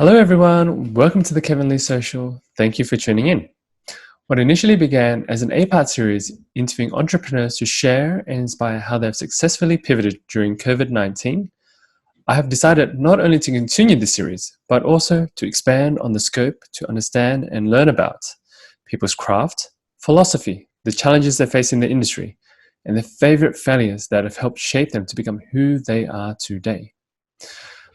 Hello everyone, welcome to the Kevin Lee Social. Thank you for tuning in. What initially began as an 8-part series interviewing entrepreneurs to share and inspire how they've successfully pivoted during COVID-19, I have decided not only to continue this series, but also to expand on the scope to understand and learn about people's craft, philosophy, the challenges they face in the industry, and their favorite failures that have helped shape them to become who they are today.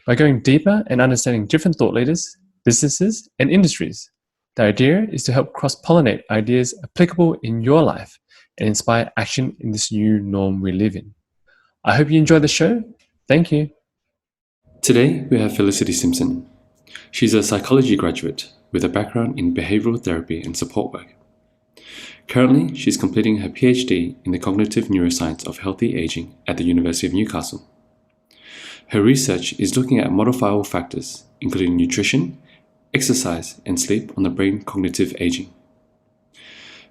By going deeper and understanding different thought leaders, businesses, and industries, the idea is to help cross-pollinate ideas applicable in your life and inspire action in this new norm we live in. I hope you enjoy the show. Thank you. Today, we have Felicity Simpson. She's a psychology graduate with a background in behavioral therapy and support work. Currently, she's completing her PhD in the cognitive neuroscience of healthy aging at the University of Newcastle. Her research is looking at modifiable factors, including nutrition, exercise, and sleep on the brain cognitive aging.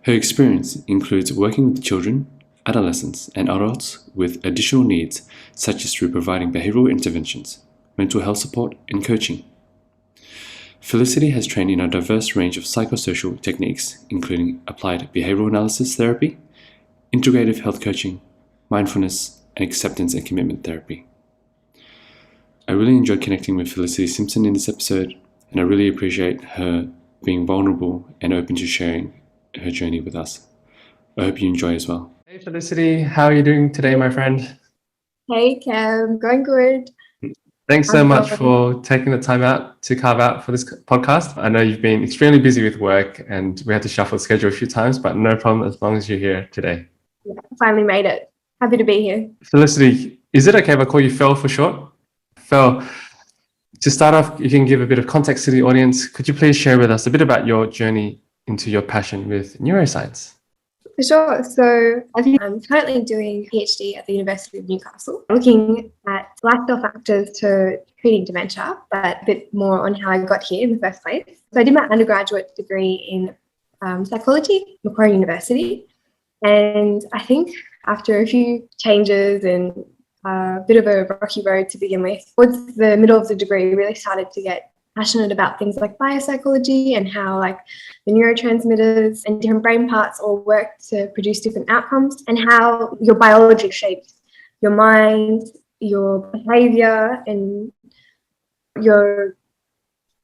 Her experience includes working with children, adolescents, and adults with additional needs, such as through providing behavioral interventions, mental health support, and coaching. Felicity has trained in a diverse range of psychosocial techniques, including applied behavioral analysis therapy, integrative health coaching, mindfulness, and acceptance and commitment therapy. I really enjoyed connecting with Felicity Simpson in this episode, and I really appreciate her being vulnerable and open to sharing her journey with us. I hope you enjoy as well. Hey Felicity, how are you doing today, my friend? Hey Cam, going good. Thanks so much for taking the time out to carve out for this podcast. I know you've been extremely busy with work and we had to shuffle the schedule a few times, but no problem as long as you're here today. Yeah, finally made it. Happy to be here. Felicity, is it okay if I call you Fel for short? Fel, to start off, you can give a bit of context to the audience. Could you please share with us a bit about your journey into your passion with neuroscience? For sure. So I'm currently doing a PhD at the University of Newcastle, looking at lifestyle factors to treating dementia, but a bit more on how I got here in the first place. So I did my undergraduate degree in psychology at Macquarie University. And I think after a few changes and a bit of a rocky road to begin with, towards the middle of the degree, really started to get passionate about things like biopsychology and how like the neurotransmitters and different brain parts all work to produce different outcomes, and how your biology shapes your mind, your behavior, and your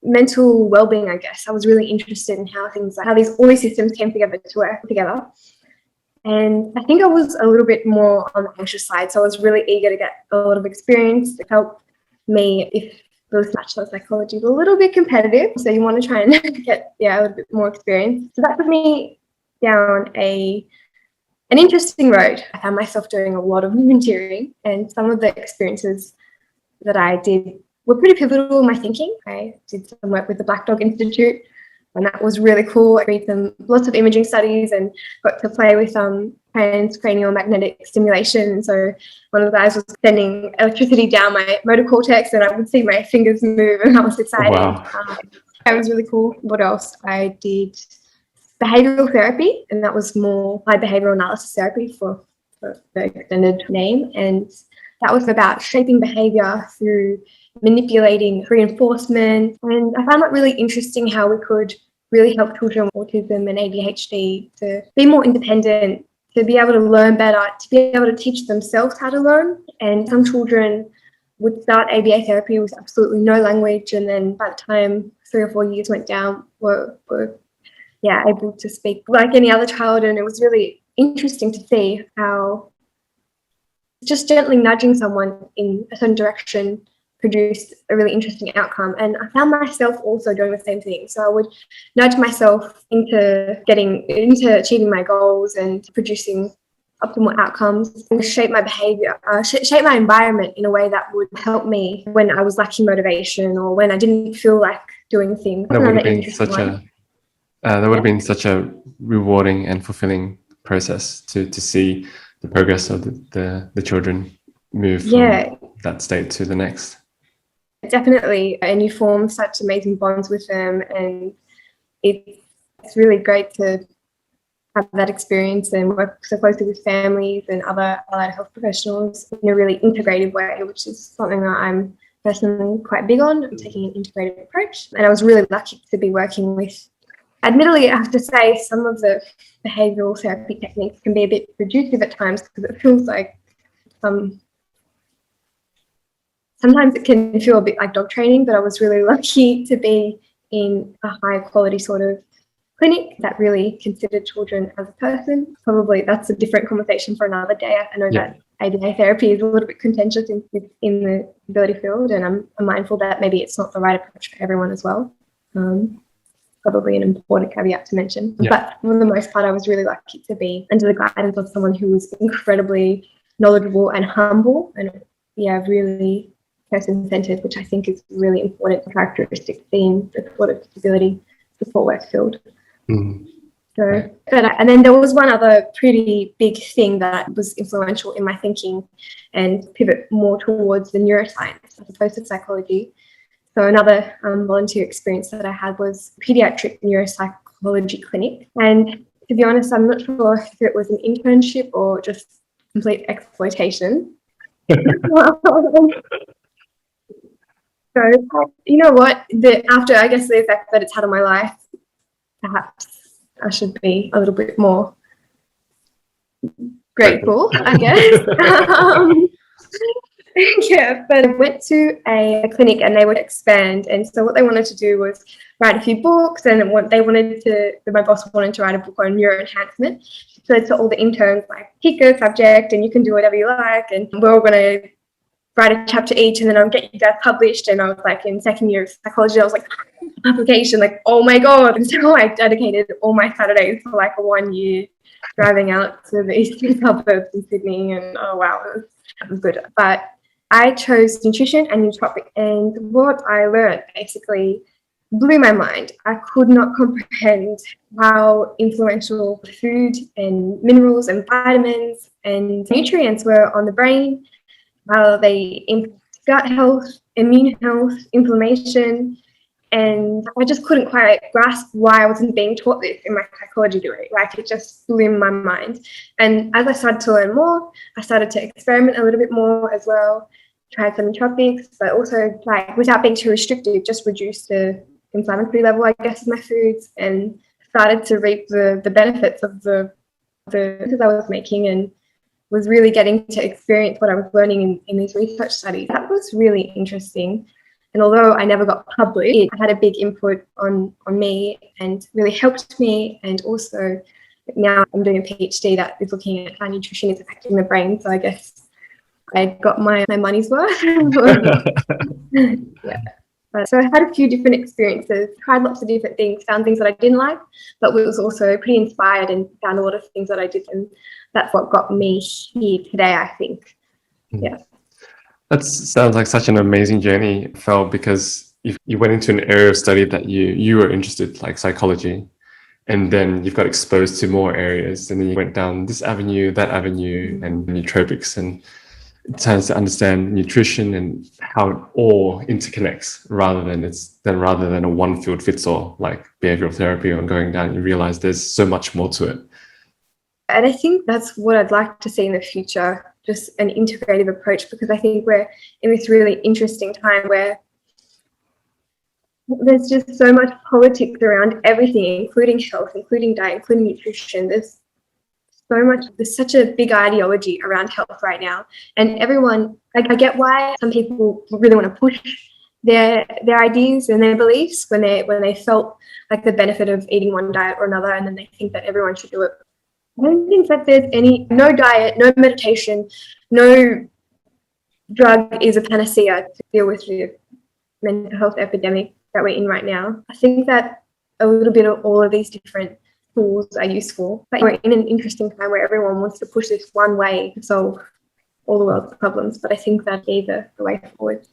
mental well-being, I guess. I was really interested in how things like all these systems came together to work together. And I think I was a little bit more on the anxious side, so I was really eager to get a lot of experience to help me if the bachelor of psychology is a little bit competitive, so you want to try and get a little bit more experience. So that put me down an interesting road. I found myself doing a lot of volunteering, and some of the experiences that I did were pretty pivotal in my thinking. I did some work with the Black Dog Institute, and that was really cool. I read lots of imaging studies and got to play with transcranial magnetic stimulation. So one of the guys was sending electricity down my motor cortex and I would see my fingers move, and that was exciting. Wow. That was really cool. What else? I did behavioral therapy, and that was more applied behavioral analysis therapy for the extended name. And that was about shaping behavior through manipulating reinforcement. And I found that really interesting, how we could really help children with autism and ADHD to be more independent, to be able to learn better, to be able to teach themselves how to learn. And some children would start ABA therapy with absolutely no language, and then by the time 3 or 4 years went down, were able to speak like any other child. And it was really interesting to see how just gently nudging someone in a certain direction produced a really interesting outcome. And I found myself also doing the same thing. So I would nudge myself into achieving my goals and producing optimal outcomes, and shape my behavior, shape my environment in a way that would help me when I was lacking motivation or when I didn't feel like doing things. That would have been such a rewarding and fulfilling process to see the progress of the children move from that state to the next. Definitely, and you form such amazing bonds with them, and it's really great to have that experience and work so closely with families and other allied health professionals in a really integrative way, which is something that I'm personally quite big on, taking an integrated approach. And I was really lucky to be working with, admittedly, I have to say, some of the behavioural therapy techniques can be a bit reductive at times because it feels like sometimes it can feel a bit like dog training, but I was really lucky to be in a high quality sort of clinic that really considered children as a person. Probably that's a different conversation for another day. I know that ABA therapy is a little bit contentious in the disability field, and I'm mindful that maybe it's not the right approach for everyone as well. Probably an important caveat to mention. But for the most part, I was really lucky to be under the guidance of someone who was incredibly knowledgeable and humble, and really person-centered, which I think is a really important characteristic theme the sort of disability support work field. And then there was one other pretty big thing that was influential in my thinking and pivot more towards the neuroscience as opposed to psychology. So another volunteer experience that I had was pediatric neuropsychology clinic. And to be honest, I'm not sure if it was an internship or just complete exploitation. So, you know what, after I guess the effect that it's had on my life, perhaps I should be a little bit more grateful, I guess. But I went to a clinic and they would expand, and so what they wanted to do was write a few books, and my boss wanted to write a book on neuroenhancement. So to all the interns, like, pick a subject and you can do whatever you like, and we're all going to write a chapter each, and then I'll get you guys published. And I was like, in second year of psychology, I was like, application, like, oh my god. And so I dedicated all my Saturdays for like 1 year driving out to the eastern suburbs in Sydney, and oh wow, it was good. But I chose nutrition and nootropic, and what I learned basically blew my mind. I could not comprehend how influential food and minerals and vitamins and nutrients were on the brain, how they impact gut health, immune health, inflammation. And I just couldn't quite grasp why I wasn't being taught this in my psychology degree. Like, it just blew my mind. And as I started to learn more, I started to experiment a little bit more as well, tried some nootropics, but also, like, without being too restrictive, just reduced the inflammatory level, I guess, of my foods, and started to reap the benefits of the choices I was making, and was really getting to experience what I was learning in these research studies. That was really interesting. And although I never got published, it had a big input on me and really helped me. And also now I'm doing a PhD that is looking at how nutrition is affecting the brain. So I guess I got my money's worth. So I had a few different experiences, tried lots of different things, found things that I didn't like, but was also pretty inspired and found a lot of things that I did. And that's what got me here today, I think. That sounds like such an amazing journey, Fel, because you went into an area of study that you were interested, like psychology, and then you've got exposed to more areas, and then you went down this avenue, that avenue, and nootropics, and it tends to understand nutrition and how it all interconnects rather than a one field fits all, like behavioral therapy, or going down, you realize there's so much more to it. And I think that's what I'd like to see in the future, just an integrative approach, because I think we're in this really interesting time where there's just so much politics around everything, including health, including diet, including nutrition. There's such a big ideology around health right now. And everyone, I get why some people really want to push their ideas and their beliefs when they felt like the benefit of eating one diet or another, and then they think that everyone should do it. I don't think that there's no diet, no meditation, no drug is a panacea to deal with the mental health epidemic that we're in right now. I think that a little bit of all of these different tools are useful, but we're in an interesting time where everyone wants to push this one way to solve all the world's problems, but I think that's either the way forward.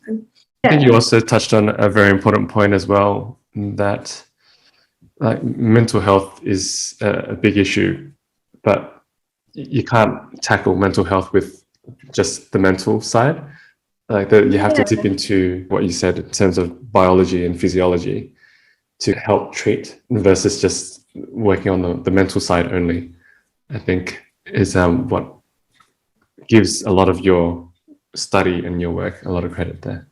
I think you also touched on a very important point as well, that like mental health is a big issue, but you can't tackle mental health with just the mental side. Like you have to dip into what you said in terms of biology and physiology to help treat, versus just working on the mental side only, I think is what gives a lot of your study and your work a lot of credit there.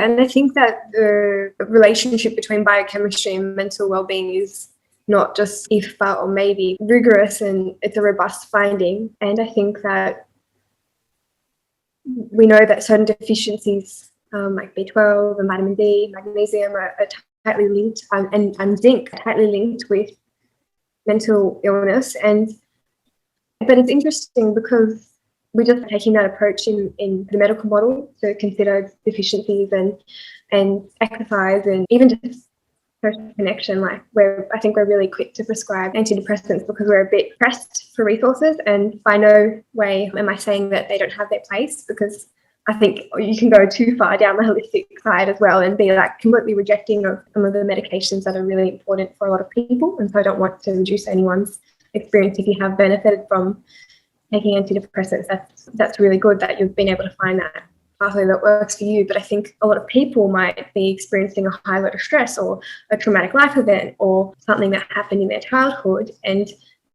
And I think that the relationship between biochemistry and mental well-being is not just if, but, or maybe rigorous, and it's a robust finding. And I think that we know that certain deficiencies like B12 and vitamin D, magnesium are tightly linked, and zinc are tightly linked with mental illness. But it's interesting because we're just taking that approach in the medical model to consider deficiencies and exercise and even just social connection. Like I think we're really quick to prescribe antidepressants because we're a bit pressed for resources. And by no way am I saying that they don't have their place, because I think you can go too far down the holistic side as well and be like completely rejecting of some of the medications that are really important for a lot of people. And so I don't want to reduce anyone's experience. If you have benefited from taking antidepressants, that's really good that you've been able to find that pathway that works for you. But I think a lot of people might be experiencing a high load of stress or a traumatic life event or something that happened in their childhood. And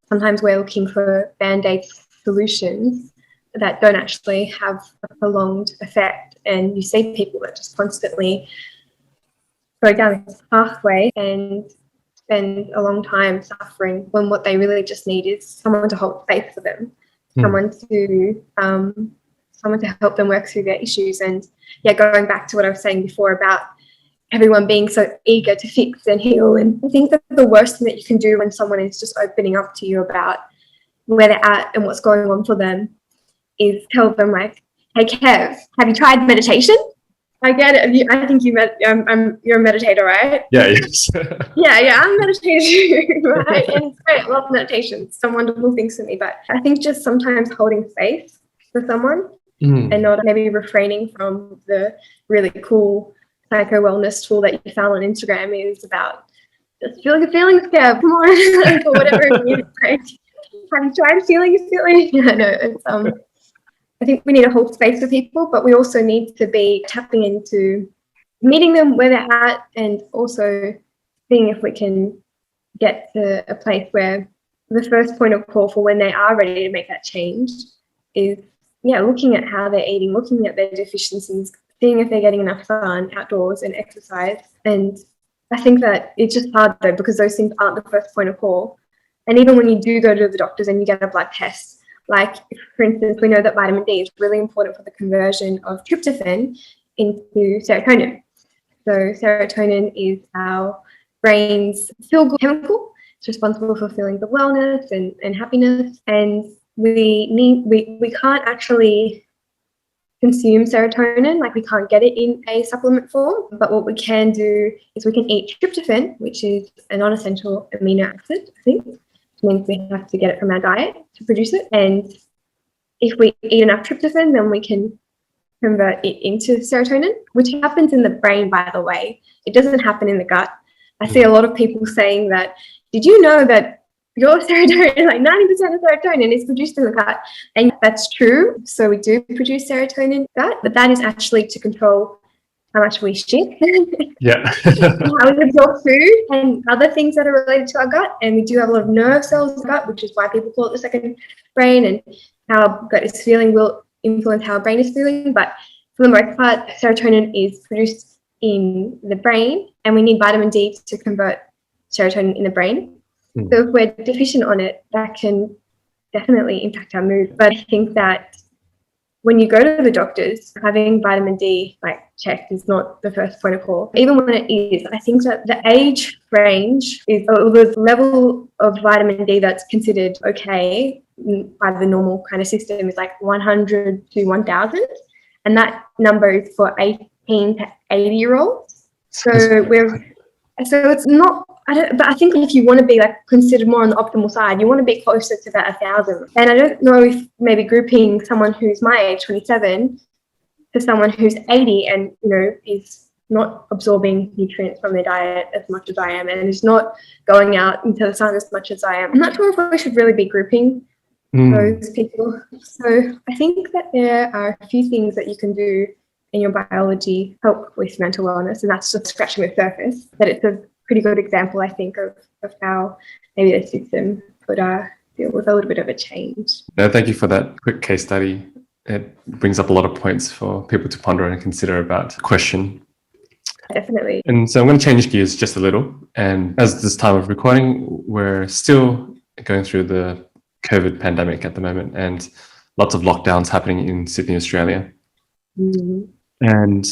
sometimes we're looking for band-aid solutions that don't actually have a prolonged effect. And you see people that just constantly go down this pathway and spend a long time suffering when what they really just need is someone to hold space for them, someone to help them work through their issues. And yeah, going back to what I was saying before about everyone being so eager to fix and heal. And I think that the worst thing that you can do when someone is just opening up to you about where they're at and what's going on for them is tell them like, hey Kev, have you tried meditation? I get it. I think you're a meditator, right? Yeah, yes. yeah, I'm meditating, right? And it's great. I love meditation. It's some wonderful things for me. But I think just sometimes holding space for someone and not maybe refraining from the really cool psycho wellness tool that you found on Instagram is about just feeling your feelings, Kev. Come on, or whatever it is. Like, have you tried feeling your feelings? Yeah, no, it's I think we need to hold space for people, but we also need to be tapping into meeting them where they're at and also seeing if we can get to a place where the first point of call for when they are ready to make that change is, looking at how they're eating, looking at their deficiencies, seeing if they're getting enough sun outdoors and exercise. And I think that it's just hard though, because those things aren't the first point of call. And even when you do go to the doctors and you get a blood test, like, for instance, we know that vitamin D is really important for the conversion of tryptophan into serotonin. So serotonin is our brain's feel-good chemical. It's responsible for feelings of wellness and happiness. And we can't actually consume serotonin, like we can't get it in a supplement form. But what we can do is we can eat tryptophan, which is a non-essential amino acid, I think. Means we have to get it from our diet to produce it. And if we eat enough tryptophan, then we can convert it into serotonin, which happens in the brain, by the way. It doesn't happen in the gut. I see a lot of people saying that, did you know that your serotonin, like 90% of serotonin is produced in the gut? And that's true. So we do produce serotonin in the gut, but that is actually to control how much we shit, Yeah. how we absorb food and other things that are related to our gut. And we do have a lot of nerve cells in the gut, which is why people call it the second brain, and how our gut is feeling will influence how our brain is feeling. But for the most part, serotonin is produced in the brain, and we need vitamin D to convert serotonin in the brain. So if we're deficient on it, that can definitely impact our mood. But I think that when you go to the doctors, having vitamin D checked is not the first point of call. Even when it is, I think that the age range is, or the level of vitamin D that's considered okay by the normal kind of system is like 100 to 1,000. And that number is for 18 to 80-year-olds. So it's not, but I think if you want to be considered more on the optimal side, you want to be closer to about 1,000. And I don't know if maybe grouping someone who's my age, 27, to someone who's 80 and, is not absorbing nutrients from their diet as much as I am and is not going out into the sun as much as I am. I'm not sure if we should really be grouping those people. So I think that there are a few things that you can do in your biology help with mental wellness, and that's just scratching the surface. But it's a pretty good example, I think, of how maybe the system could deal with a little bit of a change. No, thank you for that quick case study. It brings up a lot of points for people to ponder and consider about question definitely. And so I'm going to change gears just a little. And as this time of recording, we're still going through the COVID pandemic at the moment, and lots of lockdowns happening in Sydney, Australia. Mhm. And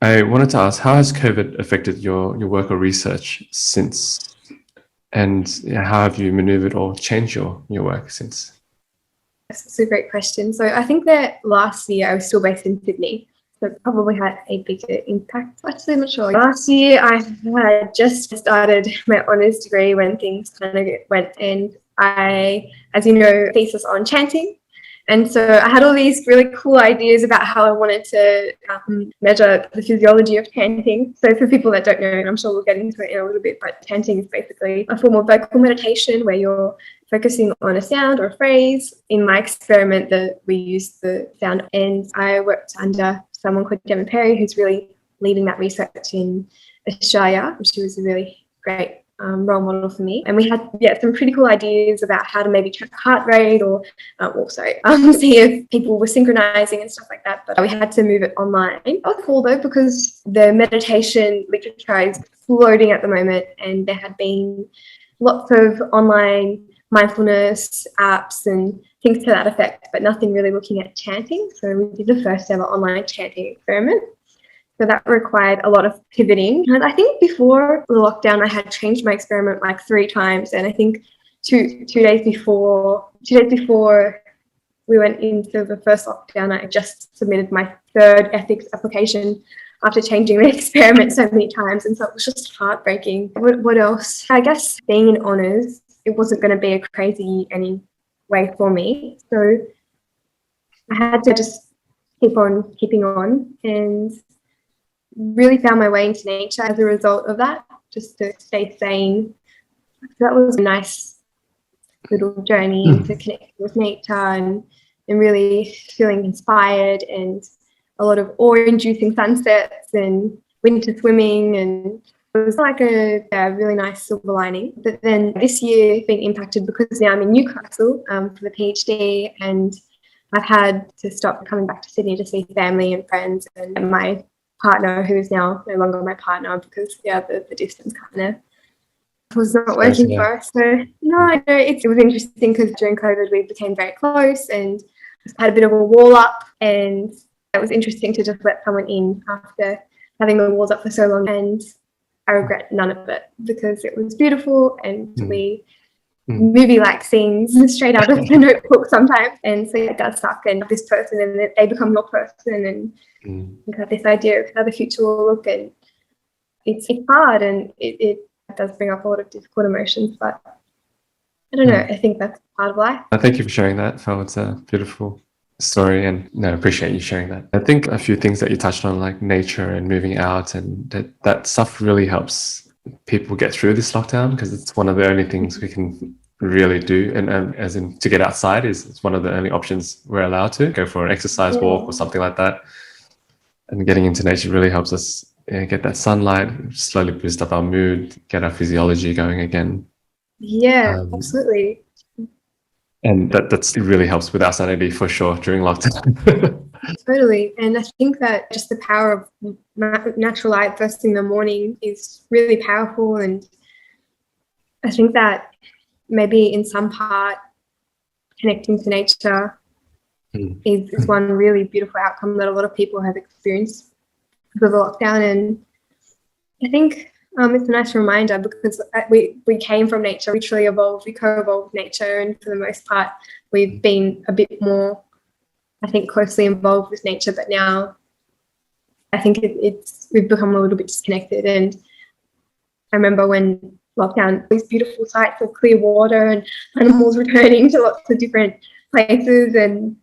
I wanted to ask, how has COVID affected your work or research since? And how have you maneuvered or changed your work since? That's a great question. So I think that last year I was still based in Sydney, so it probably had a bigger impact. Actually, I'm not sure. Last year I had just started my honours degree when things kind of went, and I, as you know, thesis on chanting. And so I had all these really cool ideas about how I wanted to measure the physiology of chanting. So for people that don't know, and I'm sure we'll get into it in a little bit, but chanting is basically a form of vocal meditation where you're focusing on a sound or a phrase. In my experiment, we used the sound, and I worked under someone called Gemma Perry, who's really leading that research in Australia. She was a really great role model for me, and we had some pretty cool ideas about how to maybe track heart rate or also see if people were synchronizing and stuff like that, but we had to move it online. It was cool though, because the meditation literature is floating at the moment, and there had been lots of online mindfulness apps and things to that effect, but nothing really looking at chanting. So we did the first ever online chanting experiment. So that required a lot of pivoting. And I think before the lockdown, I had changed my experiment like 3 times. And I think two days before we went into the first lockdown, I just submitted my 3rd ethics application after changing the experiment so many times. And so it was just heartbreaking. What else? I guess being in honours, it wasn't going to be a crazy anyway for me. So I had to just keep on keeping on, and really found my way into nature as a result of that, just to stay sane. So that was a nice little journey into connecting with nature and really feeling inspired, and a lot of awe-inducing sunsets and winter swimming, and it was like a really nice silver lining. But then this year being impacted because now I'm in Newcastle for the PhD, and I've had to stop coming back to Sydney to see family and friends, and my partner, who is now no longer my partner because the distance kind of was not working for us. So no, I know it was interesting because during COVID we became very close and had a bit of a wall up, and it was interesting to just let someone in after having the walls up for so long, and I regret none of it because it was beautiful, and we movie-like scenes straight out of the notebook sometimes. And so it does suck, and this person, and they become your person, and you have this idea of how the future will look, and it's hard, and it does bring up a lot of difficult emotions, but I don't know, I think that's part of life. Thank you for sharing that, Phil. It's a beautiful story, and I appreciate you sharing that. I think a few things that you touched on, like nature and moving out, and that stuff really helps people get through this lockdown, because it's one of the only things we can really do, and as in to get outside it's one of the only options we're allowed to go for an exercise walk or something like that. And getting into nature really helps us get that sunlight, slowly boost up our mood, get our physiology going again. Absolutely. And it really helps with our sanity for sure during lockdown. Totally. And I think that just the power of natural light first thing in the morning is really powerful. And I think that maybe in some part connecting to nature is one really beautiful outcome that a lot of people have experienced because of the lockdown. And I think it's a nice reminder, because we came from nature, we truly evolved, we co-evolved with nature, and for the most part we've been a bit more, I think, closely involved with nature, but now I think we've become a little bit disconnected. And I remember when lockdown, these beautiful sights of clear water and animals returning to lots of different places, and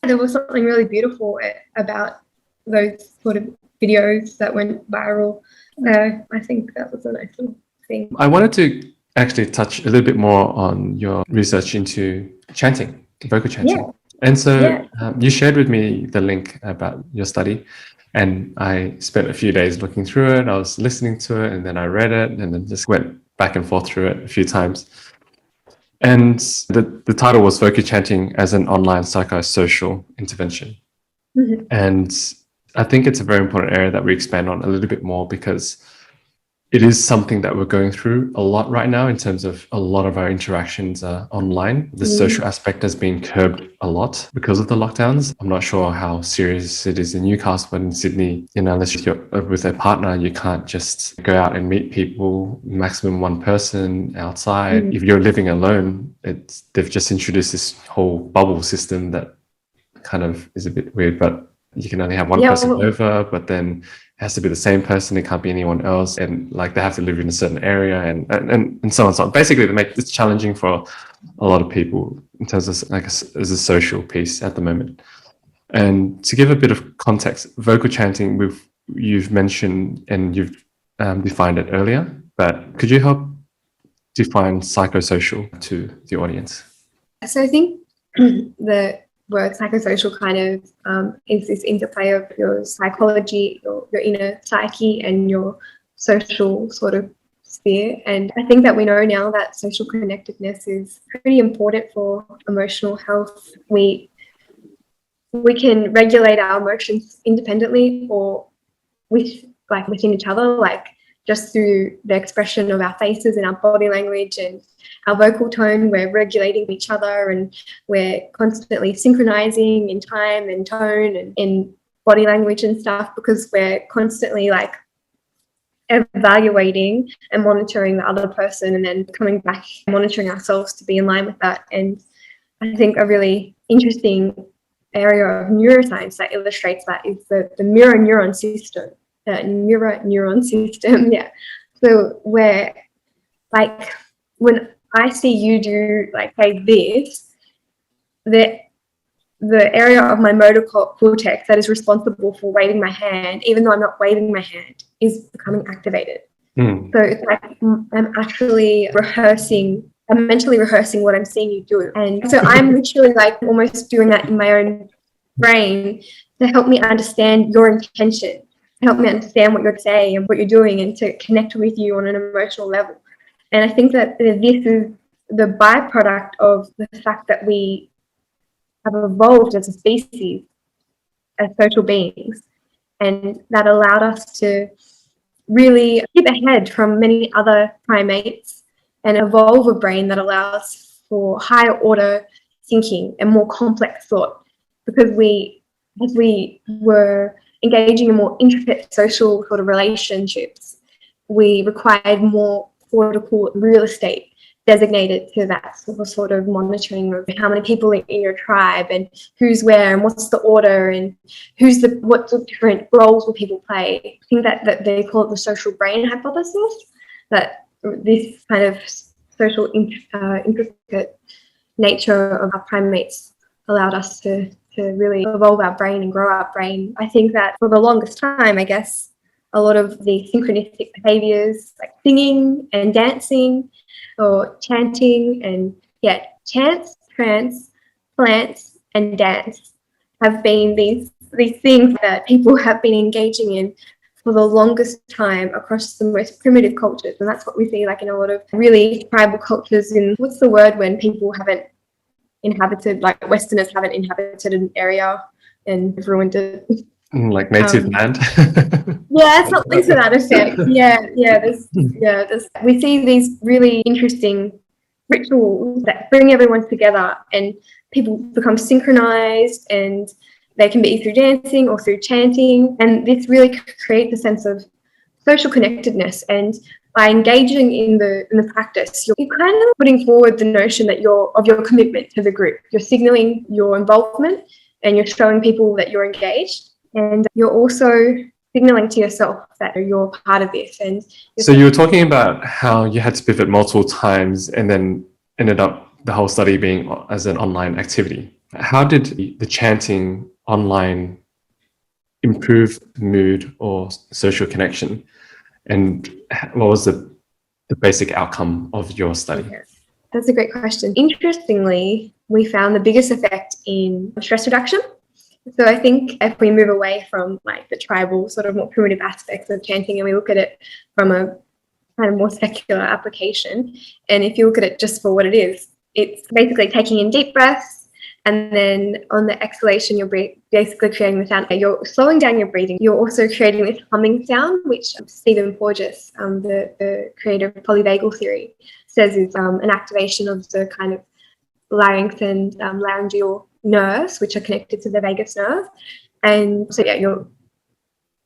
there was something really beautiful about those sort of videos that went viral. I think that was a nice little thing. I wanted to actually touch a little bit more on your research into chanting, vocal chanting. Yeah. And so you shared with me the link about your study, and I spent a few days looking through it. I was listening to it, and then I read it, and then just went back and forth through it a few times. And the title was Vocal Chanting as an Online Psychosocial Intervention. And I think it's a very important area that we expand on a little bit more, because it is something that we're going through a lot right now in terms of a lot of our interactions are online. The social aspect has been curbed a lot because of the lockdowns. I'm not sure how serious it is in Newcastle, but in Sydney, unless you're with a partner, you can't just go out and meet people, maximum one person outside. If you're living alone, they've just introduced this whole bubble system that kind of is a bit weird, but you can only have one person over, but then it has to be the same person. It can't be anyone else. And like they have to live in a certain area and so on and so on. Basically, they make it challenging for a lot of people in terms of like as a social piece at the moment. And to give a bit of context, vocal chanting, you've mentioned and you've defined it earlier, but could you help define psychosocial to the audience? So I think the word psychosocial kind of is this interplay of your psychology, your inner psyche, and your social sort of sphere. And I think that we know now that social connectedness is pretty important for emotional health. We can regulate our emotions independently or within each other, like just through the expression of our faces and our body language and our vocal tone. We're regulating each other and we're constantly synchronizing in time and tone and in body language and stuff, because we're constantly like evaluating and monitoring the other person and then coming back and monitoring ourselves to be in line with that. And I think a really interesting area of neuroscience that illustrates that is the mirror neuron system. Yeah. So where, like, when I see you do, like, say this, the area of my motor cortex that is responsible for waving my hand, even though I'm not waving my hand, is becoming activated. So it's like I'm actually I'm mentally rehearsing what I'm seeing you do. And so I'm literally like almost doing that in my own brain to help me understand your intention, to help me understand what you're saying and what you're doing, and to connect with you on an emotional level. And I think that this is the byproduct of the fact that we have evolved as a species, as social beings, and that allowed us to really keep ahead from many other primates and evolve a brain that allows for higher order thinking and more complex thought, because as we were engaging in more intricate social sort of relationships, we required more cortical real estate designated to that sort of monitoring of how many people in your tribe and who's where and what's the order and what the different roles will people play. I think that they call it the social brain hypothesis, that this kind of social intricate nature of our primates allowed us to really evolve our brain and grow our brain. I think that for the longest time, I guess, a lot of the synchronistic behaviors like singing and dancing or chanting and chants, trance, plants and dance have been these things that people have been engaging in for the longest time across the most primitive cultures. And that's what we see like in a lot of really tribal cultures in, what's the word when people haven't inhabited, like Westerners haven't inhabited an area and have ruined it. Like native land. Yeah, something to that effect. We see these really interesting rituals that bring everyone together, and people become synchronized, and they can be through dancing or through chanting, and this really creates a sense of social connectedness. And by engaging in the practice, you're kind of putting forward the notion that your commitment to the group. You're signaling your involvement, and you're showing people that you're engaged. And you're also signaling to yourself that you're part of this. And so you were talking about how you had to pivot multiple times and then ended up the whole study being as an online activity. How did the chanting online improve mood or social connection? And what was the basic outcome of your study? That's a great question. Interestingly, we found the biggest effect in stress reduction. So I think if we move away from like the tribal sort of more primitive aspects of chanting and we look at it from a kind of more secular application, and if you look at it just for what it is, it's basically taking in deep breaths And then on the exhalation, you're basically creating the sound. You're slowing down your breathing. You're also creating this humming sound, which Stephen Porges, the creator of polyvagal theory, says is an activation of the kind of larynx and laryngeal nerves, which are connected to the vagus nerve. And so, yeah, you're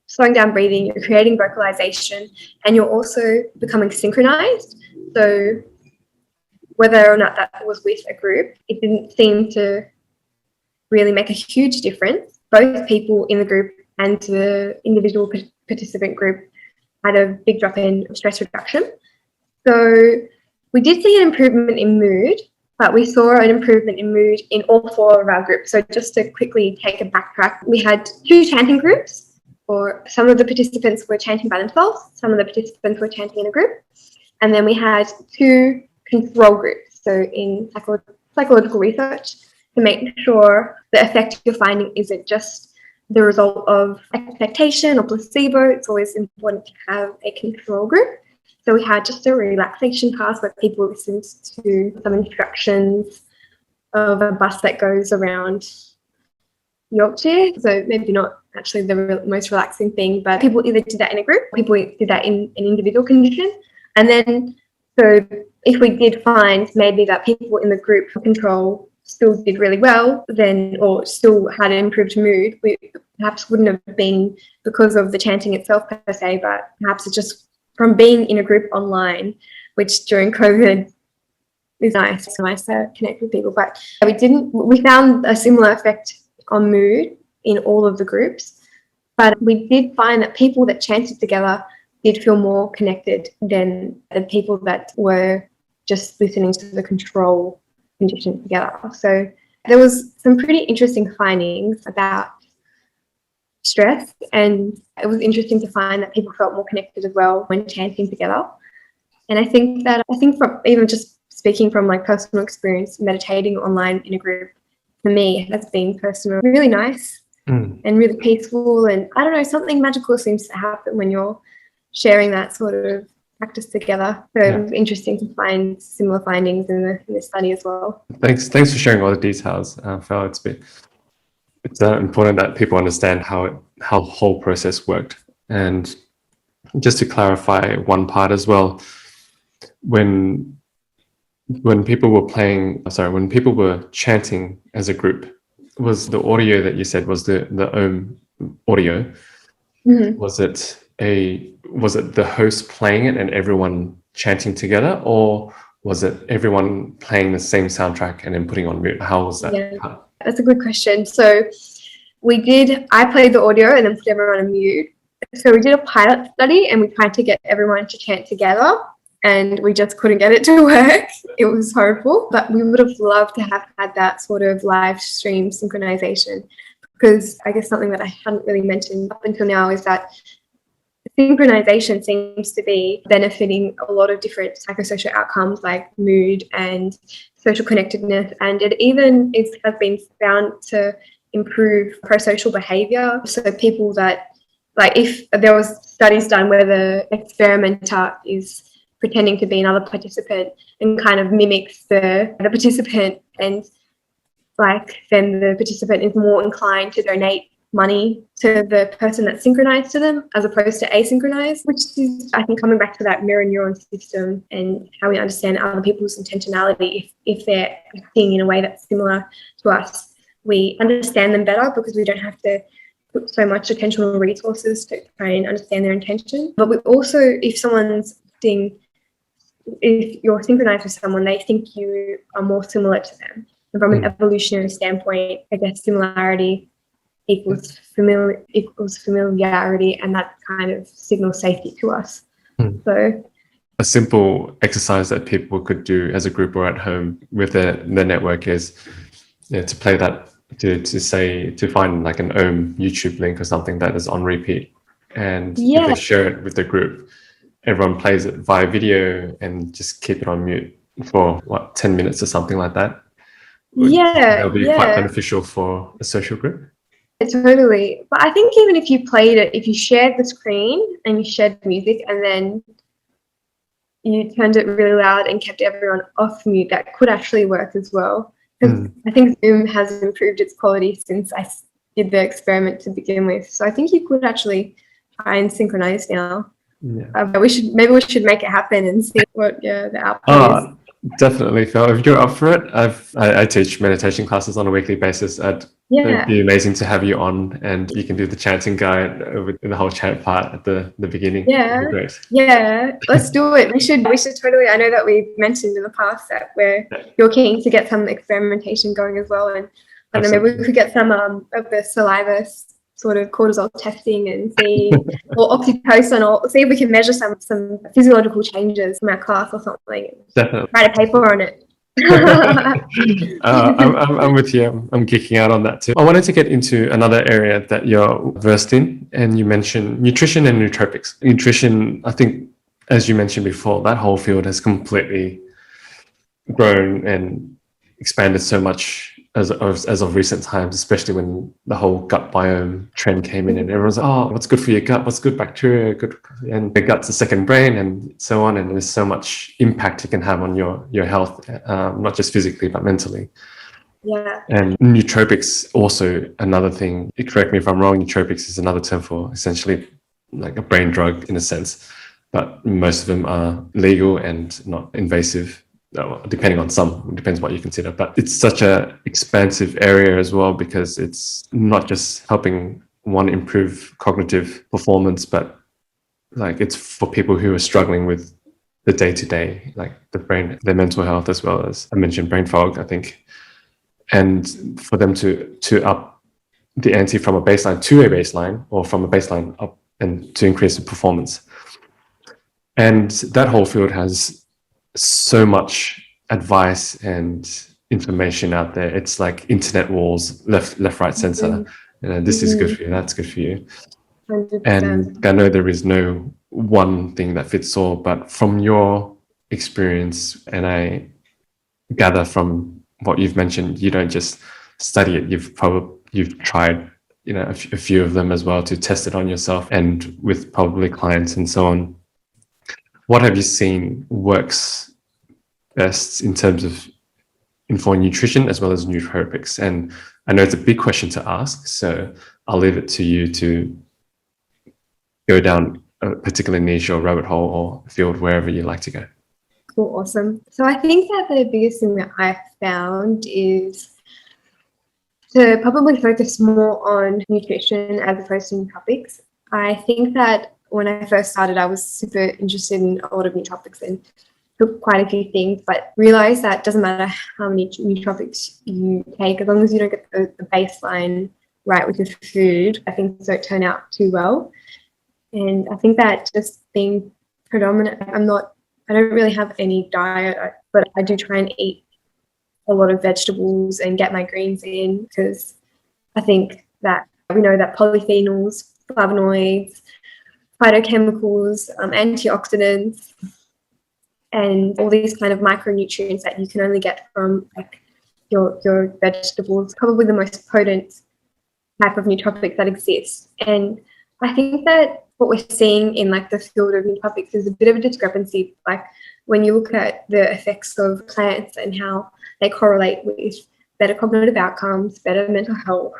slowing down breathing, you're creating vocalization, and you're also becoming synchronized. So whether or not that was with a group, it didn't seem to really make a huge difference. Both people in the group and the individual participant group had a big drop in stress reduction. So we did see an improvement in mood, but we saw an improvement in mood in all 4 of our groups. So just to quickly take a backtrack, we had 2 chanting groups, or some of the participants were chanting by themselves, some of the participants were chanting in a group, and then we had 2 control groups. So in psychological research, to make sure the effect you're finding isn't just the result of expectation or placebo, it's always important to have a control group. So we had just a relaxation class where people listened to some instructions of a bus that goes around Yorkshire. So maybe not actually the most relaxing thing, but people either did that in a group, people did that in an individual condition. And then, so if we did find maybe that people in the group control still did really well, then, or still had an improved mood, we perhaps wouldn't have been because of the chanting itself per se, but perhaps it's just from being in a group online, which during COVID is nice to connect with people. But we found a similar effect on mood in all of the groups, but we did find that people that chanted together did feel more connected than the people that were just listening to the control condition together. So there was some pretty interesting findings about stress, and it was interesting to find that people felt more connected as well when chanting together. And I think from even just speaking from like personal experience, meditating online in a group for me has been personally really nice and really peaceful. And I don't know, something magical seems to happen when you're sharing that sort of practice together. So it was interesting to find similar findings in the study as well. Thanks for sharing all the details, Phil. It's important that people understand how the whole process worked. And just to clarify one part as well, when people were chanting as a group, was the audio that you said was the Om audio? Mm-hmm. Was it the host playing it and everyone chanting together, or was it everyone playing the same soundtrack and then putting on mute? How was that? Yeah, that's a good question. So I played the audio and then put everyone on mute. So we did a pilot study and we tried to get everyone to chant together, and we just couldn't get it to work. It was horrible, but we would have loved to have had that sort of live stream synchronization, because I guess something that I hadn't really mentioned up until now is that synchronization seems to be benefiting a lot of different psychosocial outcomes like mood and social connectedness, and it even has been found to improve prosocial behavior. So people that, like, if there was studies done where the experimenter is pretending to be another participant and kind of mimics the participant, and like then the participant is more inclined to donate money to the person that's synchronized to them as opposed to asynchronized, which is, I think, coming back to that mirror neuron system and how we understand other people's intentionality. If they're acting in a way that's similar to us, we understand them better because we don't have to put so much attentional resources to try and understand their intention. But we also, if you're synchronized with someone, they think you are more similar to them. And from an evolutionary standpoint, I guess similarity equals familiarity, and that kind of signals safety to us. So a simple exercise that people could do as a group or at home with their network is to play that, to find like an Om YouTube link or something that is on repeat, and if they share it with the group, everyone plays it via video and just keep it on mute for 10 minutes or something like that. That'll be quite beneficial for a social group. Totally. But I think even if you played it, if you shared the screen and you shared music and then you turned it really loud and kept everyone off mute, that could actually work as well. Because I think Zoom has improved its quality since I did the experiment to begin with. So I think you could actually try and synchronize now. Yeah. But we should make it happen and see what the output is. Definitely, Phil. If you're up for it, I teach meditation classes on a weekly basis. It'd be amazing to have you on, and you can do the chanting guide with the whole chant part at the beginning. Yeah, That'd be great. yeah. Let's do it. We should totally. I know that we've mentioned in the past that you're keen to get some experimentation going as well, and I don't know, maybe we could get some of the saliva sort of cortisol testing and see, or oxytocin, or see if we can measure some physiological changes from our class or something. Definitely. Write a paper on it. I'm with you. I'm geeking out on that too. I wanted to get into another area that you're versed in, and you mentioned nutrition and nootropics. Nutrition, I think, as you mentioned before, that whole field has completely grown and expanded so much as of recent times, especially when the whole gut biome trend came in, and everyone's like, oh, what's good for your gut? What's good bacteria? Good, and your gut's a second brain, and so on. And there's so much impact it can have on your health, not just physically but mentally. Yeah. And nootropics also another thing. Correct me if I'm wrong. Nootropics is another term for essentially like a brain drug in a sense, but most of them are legal and not invasive. Depending on some, it depends what you consider, but it's such a expansive area as well, because it's not just helping one improve cognitive performance, but like it's for people who are struggling with the day-to-day, like their mental health, as well as I mentioned brain fog, I think, and for them to up the ante from a baseline to a baseline, or from a baseline up, and to increase the performance. And that whole field has so much advice and information out there. It's like internet walls, left, right, center. This is good for you. That's good for you. 100%. And I know there is no one thing that fits all, but from your experience, and I gather from what you've mentioned, you don't just study it. You've tried, a few of them as well to test it on yourself and with probably clients and so on. What have you seen works best in terms of informing nutrition as well as nootropics? And I know it's a big question to ask, so I'll leave it to you to go down a particular niche or rabbit hole or field, wherever you like to go. Cool, awesome. So I think that the biggest thing that I've found is to probably focus more on nutrition as opposed to nootropics. I think that when I first started, I was super interested in a lot of nootropics and took quite a few things, but realized that it doesn't matter how many nootropics you take, as long as you don't get the baseline right with your food, I think don't turn out too well. And I think that just being predominant, I don't really have any diet, but I do try and eat a lot of vegetables and get my greens in, because I think that we know that polyphenols, flavonoids, phytochemicals, antioxidants, and all these kind of micronutrients that you can only get from like your vegetables, probably the most potent type of nootropic that exists. And I think that what we're seeing in like the field of nootropics is a bit of a discrepancy. Like when you look at the effects of plants and how they correlate with better cognitive outcomes, better mental health,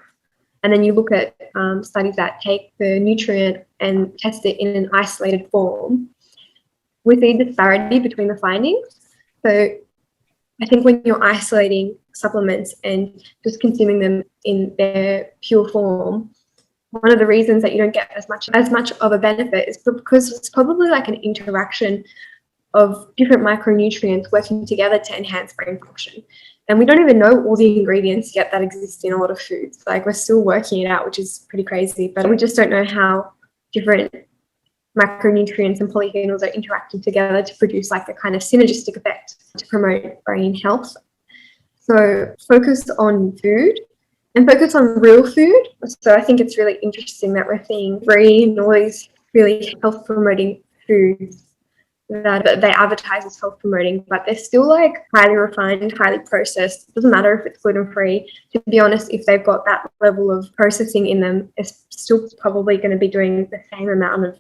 and then you look at studies that take the nutrient and test it in an isolated form, we see disparity between the findings. So I think when you're isolating supplements and just consuming them in their pure form, one of the reasons that you don't get as much of a benefit is because it's probably like an interaction of different micronutrients working together to enhance brain function. And we don't even know all the ingredients yet that exist in a lot of foods. Like we're still working it out, which is pretty crazy, but we just don't know how different macronutrients and polyphenols are interacting together to produce like a kind of synergistic effect to promote brain health. So focus on food and focus on real food. So I think it's really interesting that we're seeing free and all these really health promoting foods that they advertise as health promoting, but they're still like highly refined, highly processed. It doesn't matter if it's gluten free. To be honest, if they've got that level of processing in them, it's still probably going to be doing the same amount of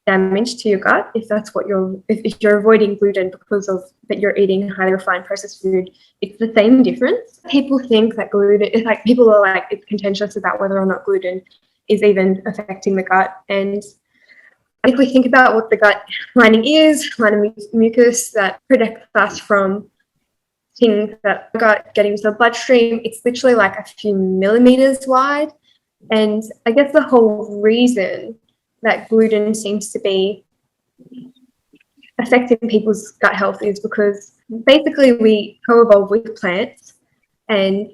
damage to your gut if that's what if you're avoiding gluten because of that you're eating highly refined processed food. It's the same difference. People think that gluten, it's like people are like, it's contentious about whether or not gluten is even affecting the gut. And if we think about what the gut lining is, lining mucus that protects us from things that gut getting into the bloodstream, it's literally like a few millimeters wide. And I guess the whole reason that gluten seems to be affecting people's gut health is because basically we co-evolve with plants, and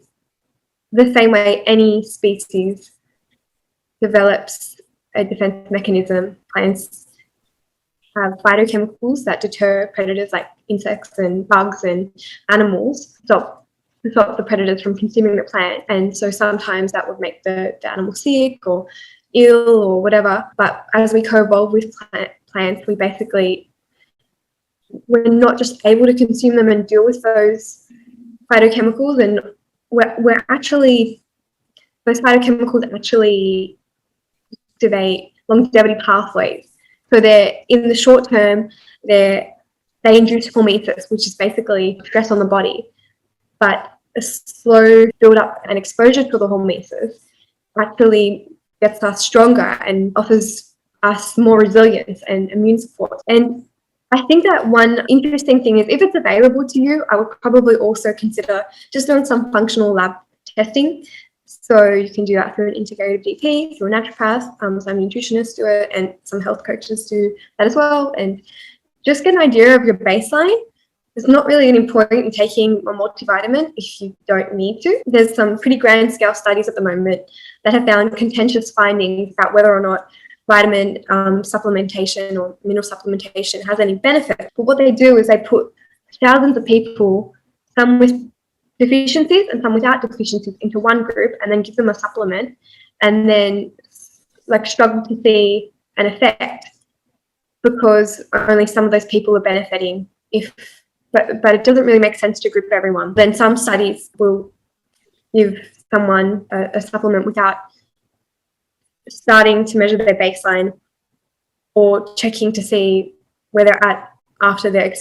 the same way any species develops a defense mechanism, plants have phytochemicals that deter predators like insects and bugs and animals, to stop the predators from consuming the plant. And so sometimes that would make the animal sick or ill or whatever. But as we co-evolve with plants, we're not just able to consume them and deal with those phytochemicals, and we're actually, those phytochemicals actually activate longevity pathways. So they're, in the short term, they induce hormesis, which is basically stress on the body. But a slow build up and exposure to the hormesis actually gets us stronger and offers us more resilience and immune support. And I think that one interesting thing is, if it's available to you, I would probably also consider just doing some functional lab testing. So you can do that through an integrative GP, through a naturopath, some nutritionists do it, and some health coaches do that as well. And just get an idea of your baseline. There's not really any point in taking a multivitamin if you don't need to. There's some pretty grand scale studies at the moment that have found contentious findings about whether or not vitamin supplementation or mineral supplementation has any benefit. But what they do is they put thousands of people, some with deficiencies and some without deficiencies, into one group, and then give them a supplement, and then like struggle to see an effect because only some of those people are benefiting. But it doesn't really make sense to group everyone. Then some studies will give someone a supplement without starting to measure their baseline or checking to see where they're at after their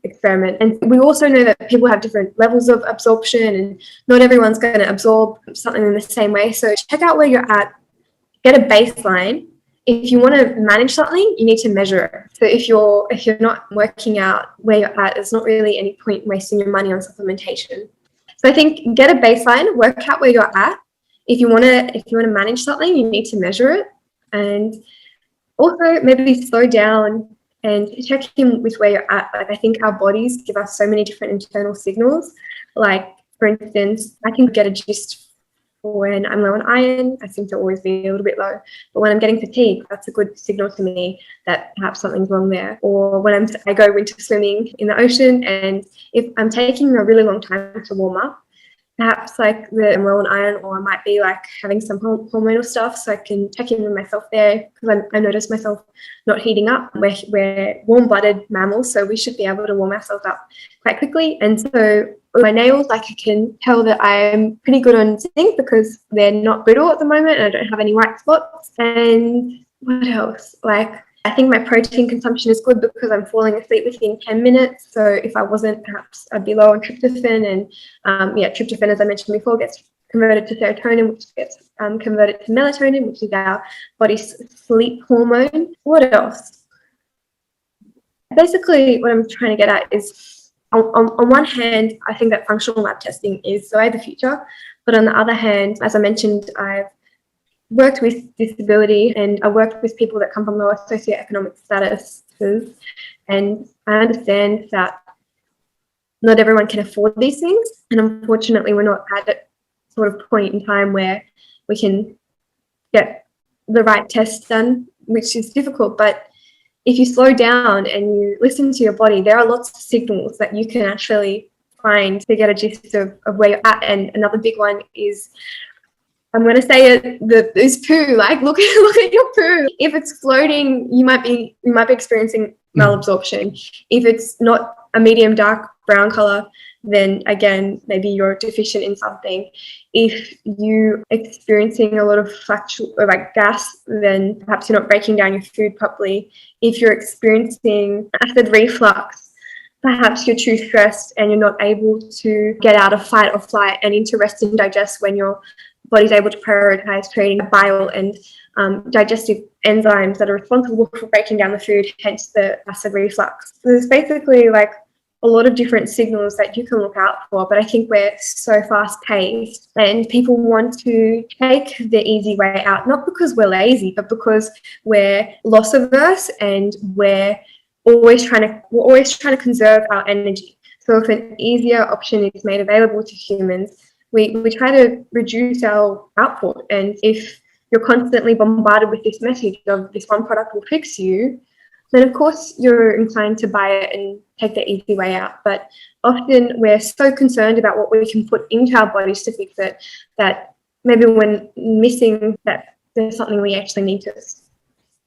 experiment. And we also know that people have different levels of absorption, and not everyone's going to absorb something in the same way. So check out where you're at, get a baseline. If you want to manage something, you need to measure it. So if you're not working out where you're at, there's not really any point wasting your money on supplementation. So I think get a baseline, work out where you're at. If you want to manage something, you need to measure it, and also maybe slow down and check in with where you're at. Like, I think our bodies give us so many different internal signals. Like, for instance, I can get a gist for when I'm low on iron. I seem to always be a little bit low. But when I'm getting fatigued, that's a good signal to me that perhaps something's wrong there. Or when I go winter swimming in the ocean, and if I'm taking a really long time to warm up, perhaps like I'm low on iron, or I might be like having some hormonal stuff, so I can check in with myself there, because I notice myself not heating up. We're warm-blooded mammals, so we should be able to warm ourselves up quite quickly. And so with my nails, like, I can tell that I'm pretty good on zinc because they're not brittle at the moment and I don't have any white spots. And what else? Like, I think my protein consumption is good because I'm falling asleep within 10 minutes. So if I wasn't, perhaps I'd be low on tryptophan. And tryptophan, as I mentioned before, gets converted to serotonin, which gets converted to melatonin, which is our body's sleep hormone. What else? Basically, what I'm trying to get at is, on one hand, I think that functional lab testing is the way of the future. But on the other hand, as I mentioned, I've worked with disability, and I worked with people that come from lower socioeconomic statuses, and I understand that not everyone can afford these things, and unfortunately we're not at a sort of point in time where we can get the right tests done, which is difficult. But if you slow down and you listen to your body, there are lots of signals that you can actually find to get a gist of where you're at. And another big one is, I'm going to say it, is poo. Like, look at your poo. If it's floating, you might be experiencing malabsorption. If it's not a medium dark brown color, then again, maybe you're deficient in something. If you're experiencing a lot of gas, then perhaps you're not breaking down your food properly. If you're experiencing acid reflux, perhaps you're too stressed and you're not able to get out of fight or flight and into rest and digest when your body's able to prioritize creating bile and digestive enzymes that are responsible for breaking down the food, hence the acid reflux. So there's basically like a lot of different signals that you can look out for, but I think we're so fast paced and people want to take the easy way out, not because we're lazy, but because we're loss averse and we're always trying to conserve our energy. So if an easier option is made available to humans, we try to reduce our output. And if you're constantly bombarded with this message of this one product will fix you, then of course you're inclined to buy it and take the easy way out. But often we're so concerned about what we can put into our bodies to fix it that maybe we're missing that there's something we actually need to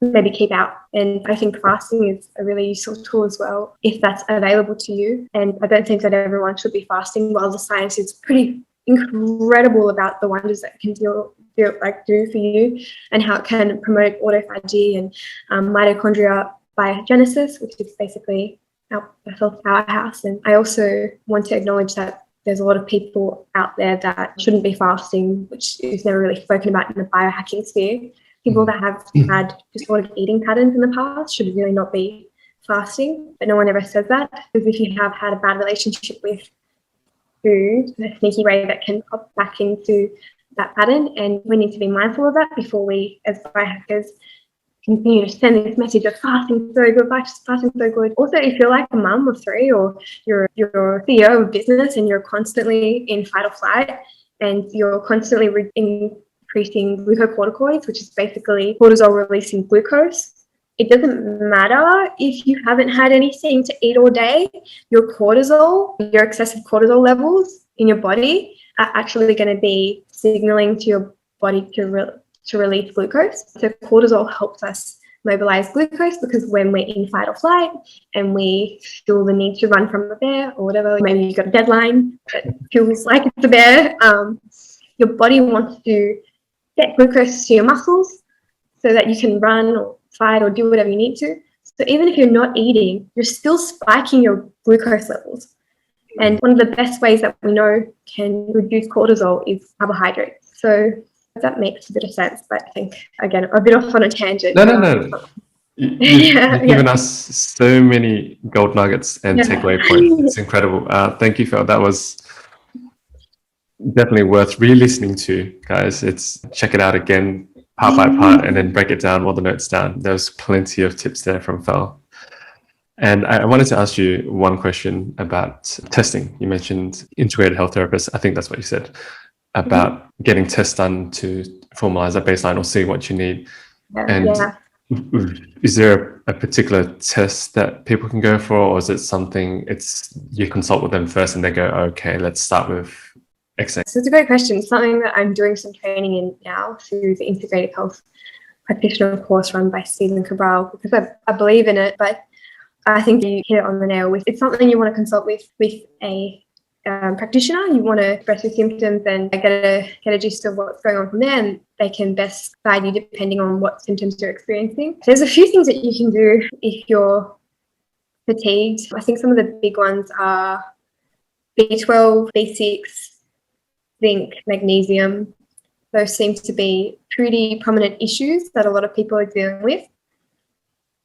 maybe keep out. And I think fasting is a really useful tool as well, if that's available to you. And I don't think that everyone should be fasting, while the science is pretty incredible about the wonders that it can do for you and how it can promote autophagy and mitochondria biogenesis, which is basically our health powerhouse. And I also want to acknowledge that there's a lot of people out there that shouldn't be fasting, which is never really spoken about in the biohacking sphere. People that have had disordered eating patterns in the past should really not be fasting, but no one ever says that, because if you have had a bad relationship with food, in a sneaky way that can pop back into that pattern, and we need to be mindful of that before we, as biohackers, continue to send this message of fasting so good, fasting so good. Also, if you're like a mum of three, or you're CEO of a business and you're constantly in fight or flight and you're constantly increasing glucocorticoids, which is basically cortisol releasing glucose, it doesn't matter if you haven't had anything to eat all day, your excessive cortisol levels in your body are actually going to be signaling to your body to release glucose. So cortisol helps us mobilize glucose, because when we're in fight or flight and we feel the need to run from a bear or whatever, maybe you've got a deadline that feels like it's a bear, your body wants to get glucose to your muscles so that you can run or fight or do whatever you need to. So even if you're not eating, you're still spiking your glucose levels. And one of the best ways that we know can reduce cortisol is carbohydrates. So that makes a bit of sense, but I think, again, a bit off on a tangent. No. You've given us so many gold nuggets and takeaway points. It's incredible. Thank you, Phil. That was definitely worth re-listening to, guys. Check it out again, part by part, and then break it down, all the notes down. There's plenty of tips there from Phil. And I wanted to ask you one question about testing. You mentioned integrated health therapists. I think that's what you said about getting tests done to formalize that baseline or see what you need. Is there a particular test that people can go for, or is it something you consult with them first and they go, okay, let's start with X? So it's a great question. It's something that I'm doing some training in now through the Integrated Health Practitioner course run by Stephen Cabral, because I believe in it, but I think you hit it on the nail with it's something you want to consult with a practitioner. You want to express your symptoms and get a gist of what's going on from there, and they can best guide you depending on what symptoms you're experiencing. There's a few things that you can do if you're fatigued. I think some of the big ones are B12, B6, zinc, magnesium. Those seem to be pretty prominent issues that a lot of people are dealing with.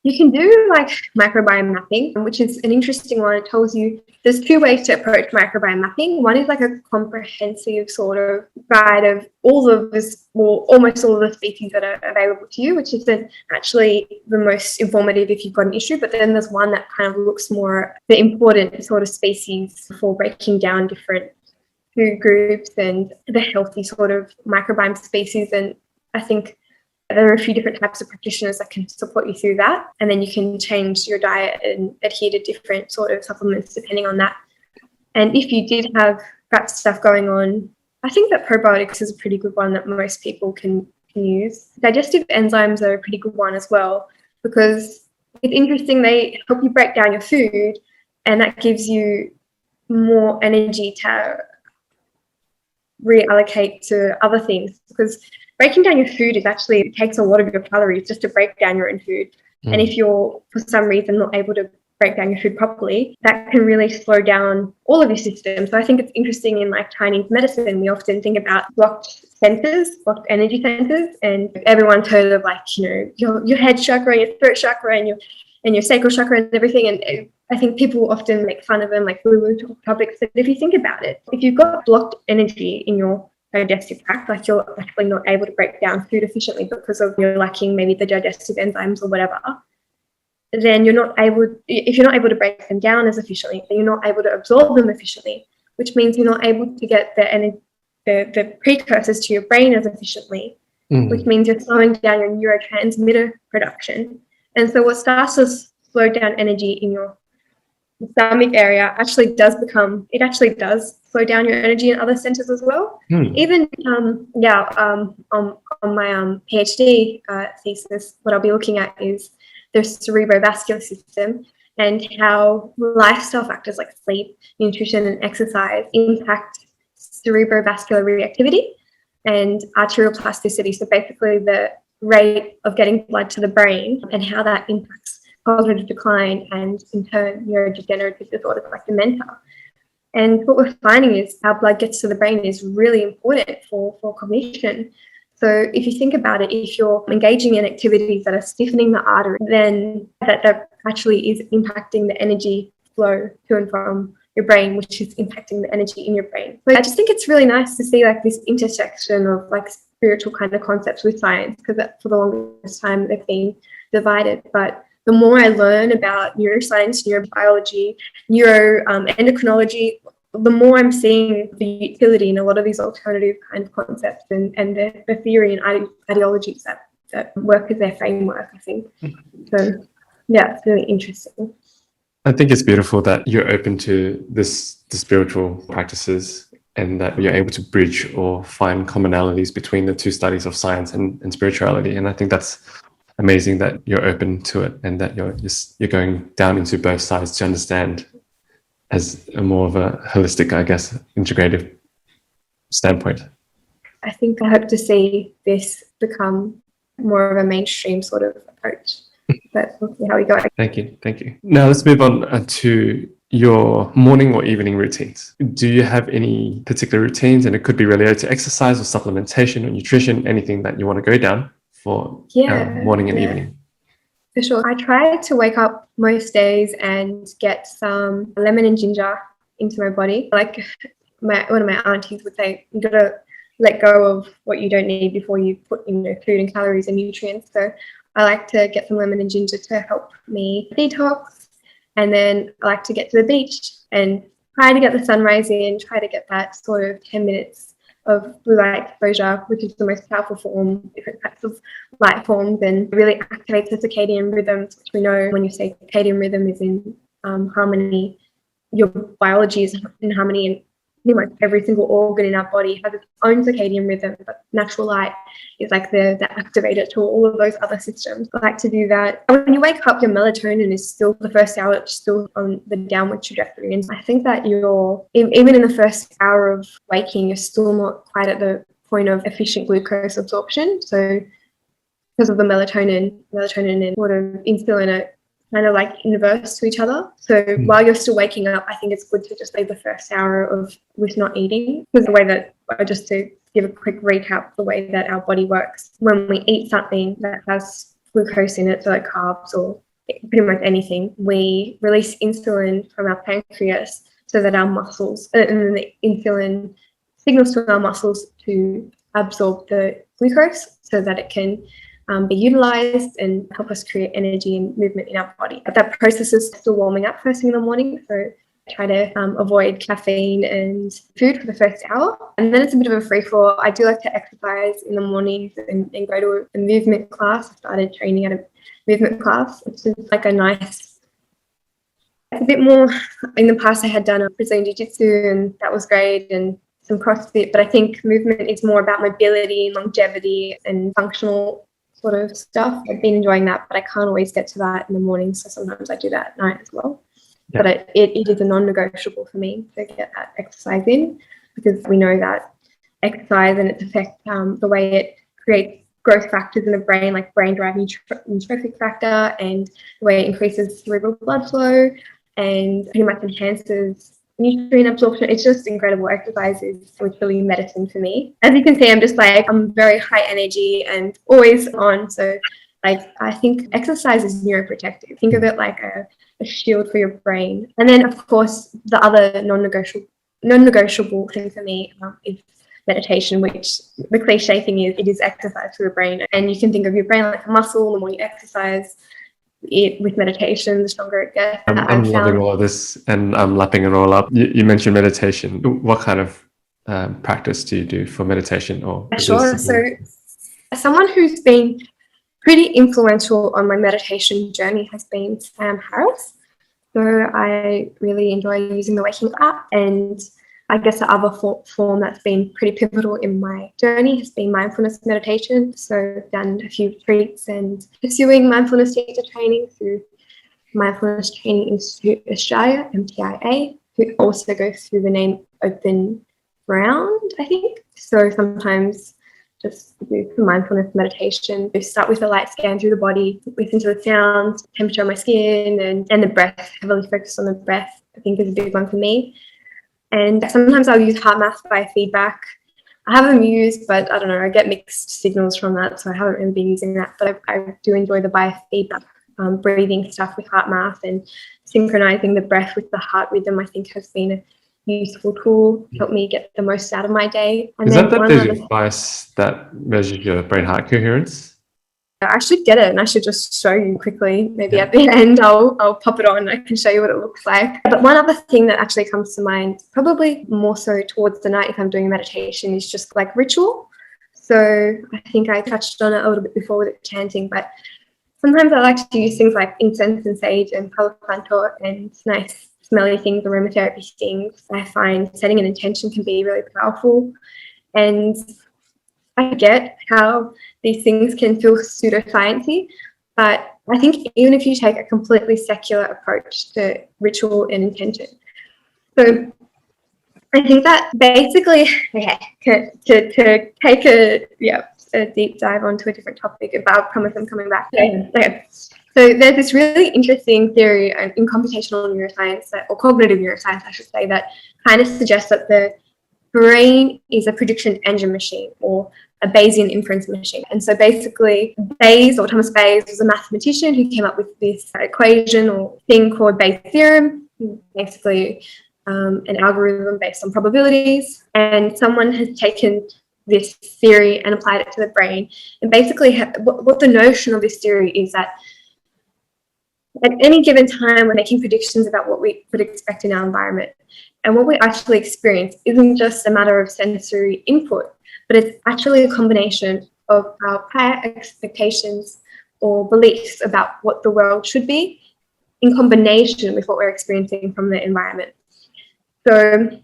You can do like microbiome mapping, which is an interesting one. It tells you there's two ways to approach microbiome mapping. One is like a comprehensive sort of guide of all of this, or almost all of the species that are available to you, which isn't actually the most informative if you've got an issue. But then there's one that kind of looks more at the important sort of species for breaking down different food groups and the healthy sort of microbiome species. And I think there are a few different types of practitioners that can support you through that. And then you can change your diet and adhere to different sort of supplements depending on that. And if you did have gut stuff going on, I think that probiotics is a pretty good one that most people can use. Digestive enzymes are a pretty good one as well, because it's interesting. They help you break down your food, and that gives you more energy to reallocate to other things, because breaking down your food it takes a lot of your calories just to break down your own food. And if you're for some reason not able to break down your food properly, that can really slow down all of your systems. So I think it's interesting in like Chinese medicine, we often think about blocked energy centers, and everyone's heard of like, your head chakra, your throat chakra, and your sacral chakra and everything. And I think people often make fun of them, like woo-woo topics. But if you think about it, if you've got blocked energy in your digestive tract, like you're actually not able to break down food efficiently because of you're lacking maybe the digestive enzymes or whatever, then if you're not able to break them down as efficiently, then you're not able to absorb them efficiently, which means you're not able to get the precursors to your brain as efficiently, which means you're slowing down your neurotransmitter production. And so what starts to slow down energy in your stomach area actually does slow down your energy in other centers as well. Even on my PhD thesis, what I'll be looking at is the cerebrovascular system and how lifestyle factors like sleep, nutrition, and exercise impact cerebrovascular reactivity and arterial plasticity. So basically the rate of getting blood to the brain and how that impacts cognitive decline and in turn neurodegenerative disorders like dementia. And what we're finding is how blood gets to the brain is really important for cognition. So if you think about it, if you're engaging in activities that are stiffening the artery, then that actually is impacting the energy flow to and from your brain, which is impacting the energy in your brain. So I just think it's really nice to see like this intersection of like spiritual kind of concepts with science, because for the longest time they've been divided. But the more I learn about neuroscience, neurobiology, neuroendocrinology, the more I'm seeing the utility in a lot of these alternative kind of concepts and the theory and ideologies that work as their framework, I think. So, yeah, it's really interesting. I think it's beautiful that you're open to the spiritual practices and that you're able to bridge or find commonalities between the two studies of science and spirituality. And I think that's amazing that you're open to it and that you're going down into both sides to understand as a more of a holistic, I guess, integrative standpoint. I think I hope to see this become more of a mainstream sort of approach, but we'll see how we go. Thank you. Now let's move on to your morning or evening routines. Do you have any particular routines? And it could be related to exercise or supplementation or nutrition, anything that you want to go down for morning and evening. For sure. I try to wake up most days and get some lemon and ginger into my body. Like one of my aunties would say, you got to let go of what you don't need before you put in food and calories and nutrients. So I like to get some lemon and ginger to help me detox. And then I like to get to the beach and try to get the sunrise in, try to get that sort of 10 minutes of blue light exposure, which is the most powerful form, different types of light forms, and really activates the circadian rhythms, which we know when you say circadian rhythm is in harmony, your biology is in harmony, and pretty much every single organ in our body has its own circadian rhythm, but natural light is like the activator to all of those other systems. I like to do that. When you wake up, your melatonin is still the first hour, it's still on the downward trajectory. And I think that even in the first hour of waking, you're still not quite at the point of efficient glucose absorption. So because of the melatonin and sort of insulin are kind of like inverse to each other. So while you're still waking up, I think it's good to just leave the first hour with not eating. Because the way that, just to give a quick recap, the way that our body works, when we eat something that has glucose in it, so like carbs or pretty much anything, we release insulin from our pancreas so that our muscles, and the insulin signals to our muscles to absorb the glucose so that it can be utilized and help us create energy and movement in our body. But that process is still warming up first thing in the morning, so I try to avoid caffeine and food for the first hour. And then it's a bit of a free-for-all. I do like to exercise in the mornings and go to a movement class. I started training at a movement class, which is like a nice, a bit more. In the past I had done a Brazilian Jiu-Jitsu and that was great, and some CrossFit, but I think movement is more about mobility and longevity and functional sort of stuff. I've been enjoying that, but I can't always get to that in the morning, so sometimes I do that at night as well. Yeah. But it is a non-negotiable for me to get that exercise in, because we know that exercise and its effect, the way it creates growth factors in the brain, like brain-derived neurotrophic factor, and the way it increases cerebral blood flow and pretty much enhances nutrient absorption. It's just incredible. Exercise is really medicine for me. As you can see, I'm very high energy and always on. So like, I think exercise is neuroprotective. Think of it like a shield for your brain. And then, of course, the other non-negotiable thing for me is meditation, which the cliche thing is, it is exercise for your brain. And you can think of your brain like a muscle. The more you exercise it with meditation, the stronger it gets. I'm loving all of this, and I'm lapping it all up. You mentioned meditation. What kind of practice do you do for meditation? Or sure. So, someone who's been pretty influential on my meditation journey has been Sam Harris. So I really enjoy using the Waking app, and I guess the other form that's been pretty pivotal in my journey has been mindfulness meditation. So I've done a few retreats and pursuing mindfulness teacher training through Mindfulness Training Institute Australia, MTIA, who also goes through the name Open Ground, I think. So sometimes just do some mindfulness meditation. We start with a light scan through the body, listen to the sounds, temperature of my skin, and the breath, heavily focus on the breath, I think is a big one for me. And sometimes I'll use heart math biofeedback. I haven't used, but I don't know, I get mixed signals from that, so I haven't really been using that. But I do enjoy the biofeedback, breathing stuff with heart math, and synchronizing the breath with the heart rhythm, I think has been a useful tool to help me get the most out of my day. And is that device that measures your brain-heart coherence? I should get it, and I should just show you quickly. Maybe at the end I'll pop it on. I can show you what it looks like. But one other thing that actually comes to mind, probably more so towards the night if I'm doing meditation, is just like ritual. So I think I touched on it a little bit before with chanting, but sometimes I like to use things like incense and sage and Palo Santo and nice smelly things, aromatherapy things. I find setting an intention can be really powerful. And I get how these things can feel pseudoscience-y, but I think even if you take a completely secular approach to ritual and intention. So I think that basically, okay, to take a deep dive onto a different topic, but I promise I'm coming back. Okay. So there's this really interesting theory in computational neuroscience, or cognitive neuroscience, I should say, that kind of suggests that the brain is a prediction engine machine, or a Bayesian inference machine. And so basically Thomas Bayes was a mathematician who came up with this equation or thing called Bayes' theorem, basically an algorithm based on probabilities. And someone has taken this theory and applied it to the brain. And basically what the notion of this theory is that at any given time we're making predictions about what we would expect in our environment. And what we actually experience isn't just a matter of sensory input, but it's actually a combination of our prior expectations or beliefs about what the world should be in combination with what we're experiencing from the environment. So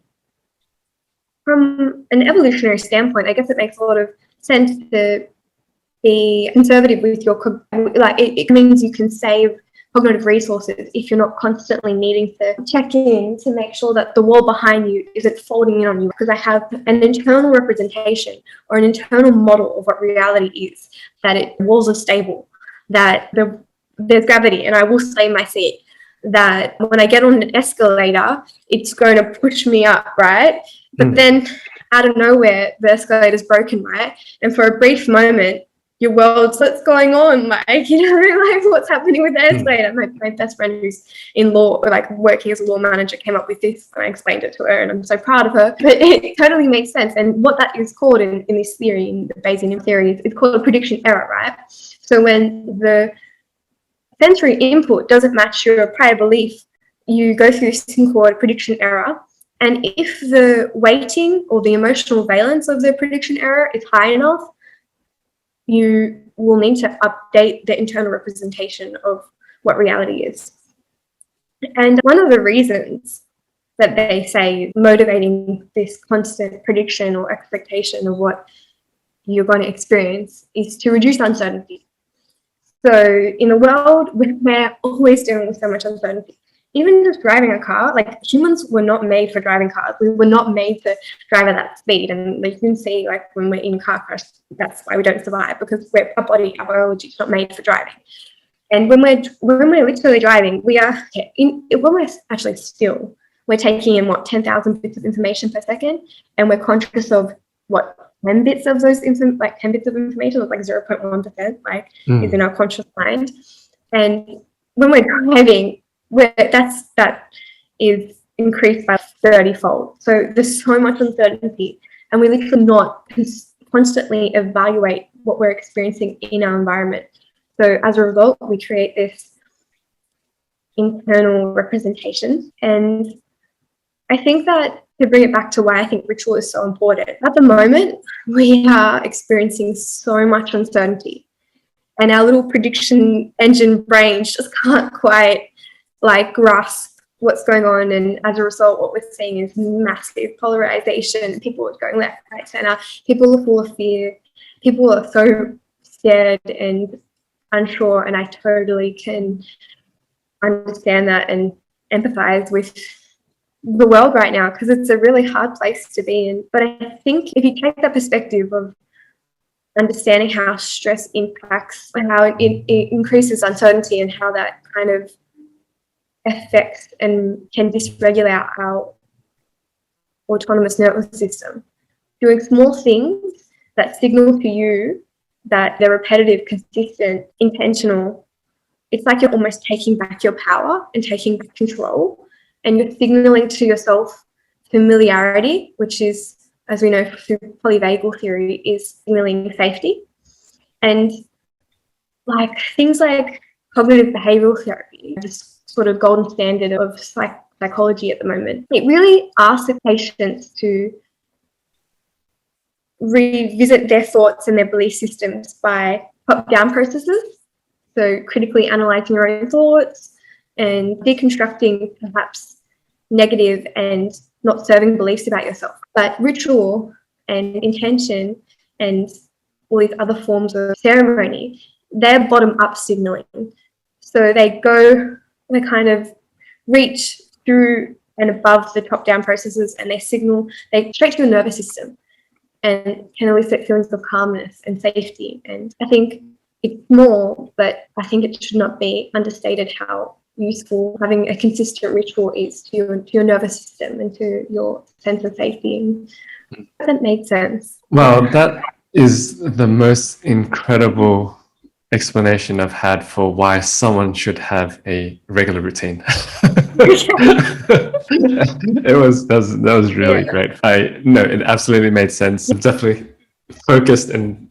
from an evolutionary standpoint, I guess it makes a lot of sense to be conservative with your, like it means you can save cognitive resources if you're not constantly needing to check in to make sure that the wall behind you isn't folding in on you, because I have an internal representation or an internal model of what reality is, that walls are stable, that there's gravity and I will stay in my seat, that when I get on an escalator, it's going to push me up, right? But then out of nowhere, the escalator's broken, right? And for a brief moment, your world's what's going on, like, you know, like what's happening with the escalator. My best friend who's in law, like working as a law manager, came up with this, and I explained it to her, and I'm so proud of her. But it totally makes sense. And what that is called in this theory, in the Bayesian theory, it's called a prediction error, right? So when the sensory input doesn't match your prior belief, you go through this thing called prediction error. And if the weighting or the emotional valence of the prediction error is high enough, you will need to update the internal representation of what reality is. And one of the reasons that they say motivating this constant prediction or expectation of what you're going to experience is to reduce uncertainty. So in a world where we're always dealing with so much uncertainty, even just driving a car, like humans were not made for driving cars. We were not made to drive at that speed. And you can see, like, when we're in a car crash, that's why we don't survive, because our biology is not made for driving. And when we're literally driving, when we're actually still, we're taking in 10,000 bits of information per second, and we're conscious of 10 bits of those 10 bits of information, like 0.1%, is in our conscious mind. And when we're driving, that is increased by 30-fold. So there's so much uncertainty, and we literally not constantly evaluate what we're experiencing in our environment. So as a result, we create this internal representation. And I think that, to bring it back to why I think ritual is so important, at the moment, we are experiencing so much uncertainty, and our little prediction engine brains just can't quite grasp what's going on. And as a result, what we're seeing is massive polarization. People are going left, right, center. People are full of fear. People are so scared and unsure, and I totally can understand that and empathize with the world right now, because it's a really hard place to be in. But I think if you take that perspective of understanding how stress impacts, how it increases uncertainty, and how that kind of affects and can dysregulate our autonomous nervous system, doing small things that signal to you that they're repetitive, consistent, intentional, it's like you're almost taking back your power and taking back control, and you're signaling to yourself familiarity, which is, as we know through polyvagal theory, is signaling safety. And things like cognitive behavioral therapy, this sort of golden standard of psychology at the moment, it really asks the patients to revisit their thoughts and their belief systems by top-down processes. So critically analysing your own thoughts and deconstructing perhaps negative and not serving beliefs about yourself. But ritual and intention and all these other forms of ceremony, they're bottom-up signalling. So they kind of reach through and above the top-down processes, and they straight to your nervous system and can elicit feelings of calmness and safety. And I think it's small, but I think it should not be understated how useful having a consistent ritual is to your nervous system and to your sense of safety. And that made sense. Well, that is the most incredible explanation I've had for why someone should have a regular routine. That was really great. It absolutely made sense. I'm definitely focused and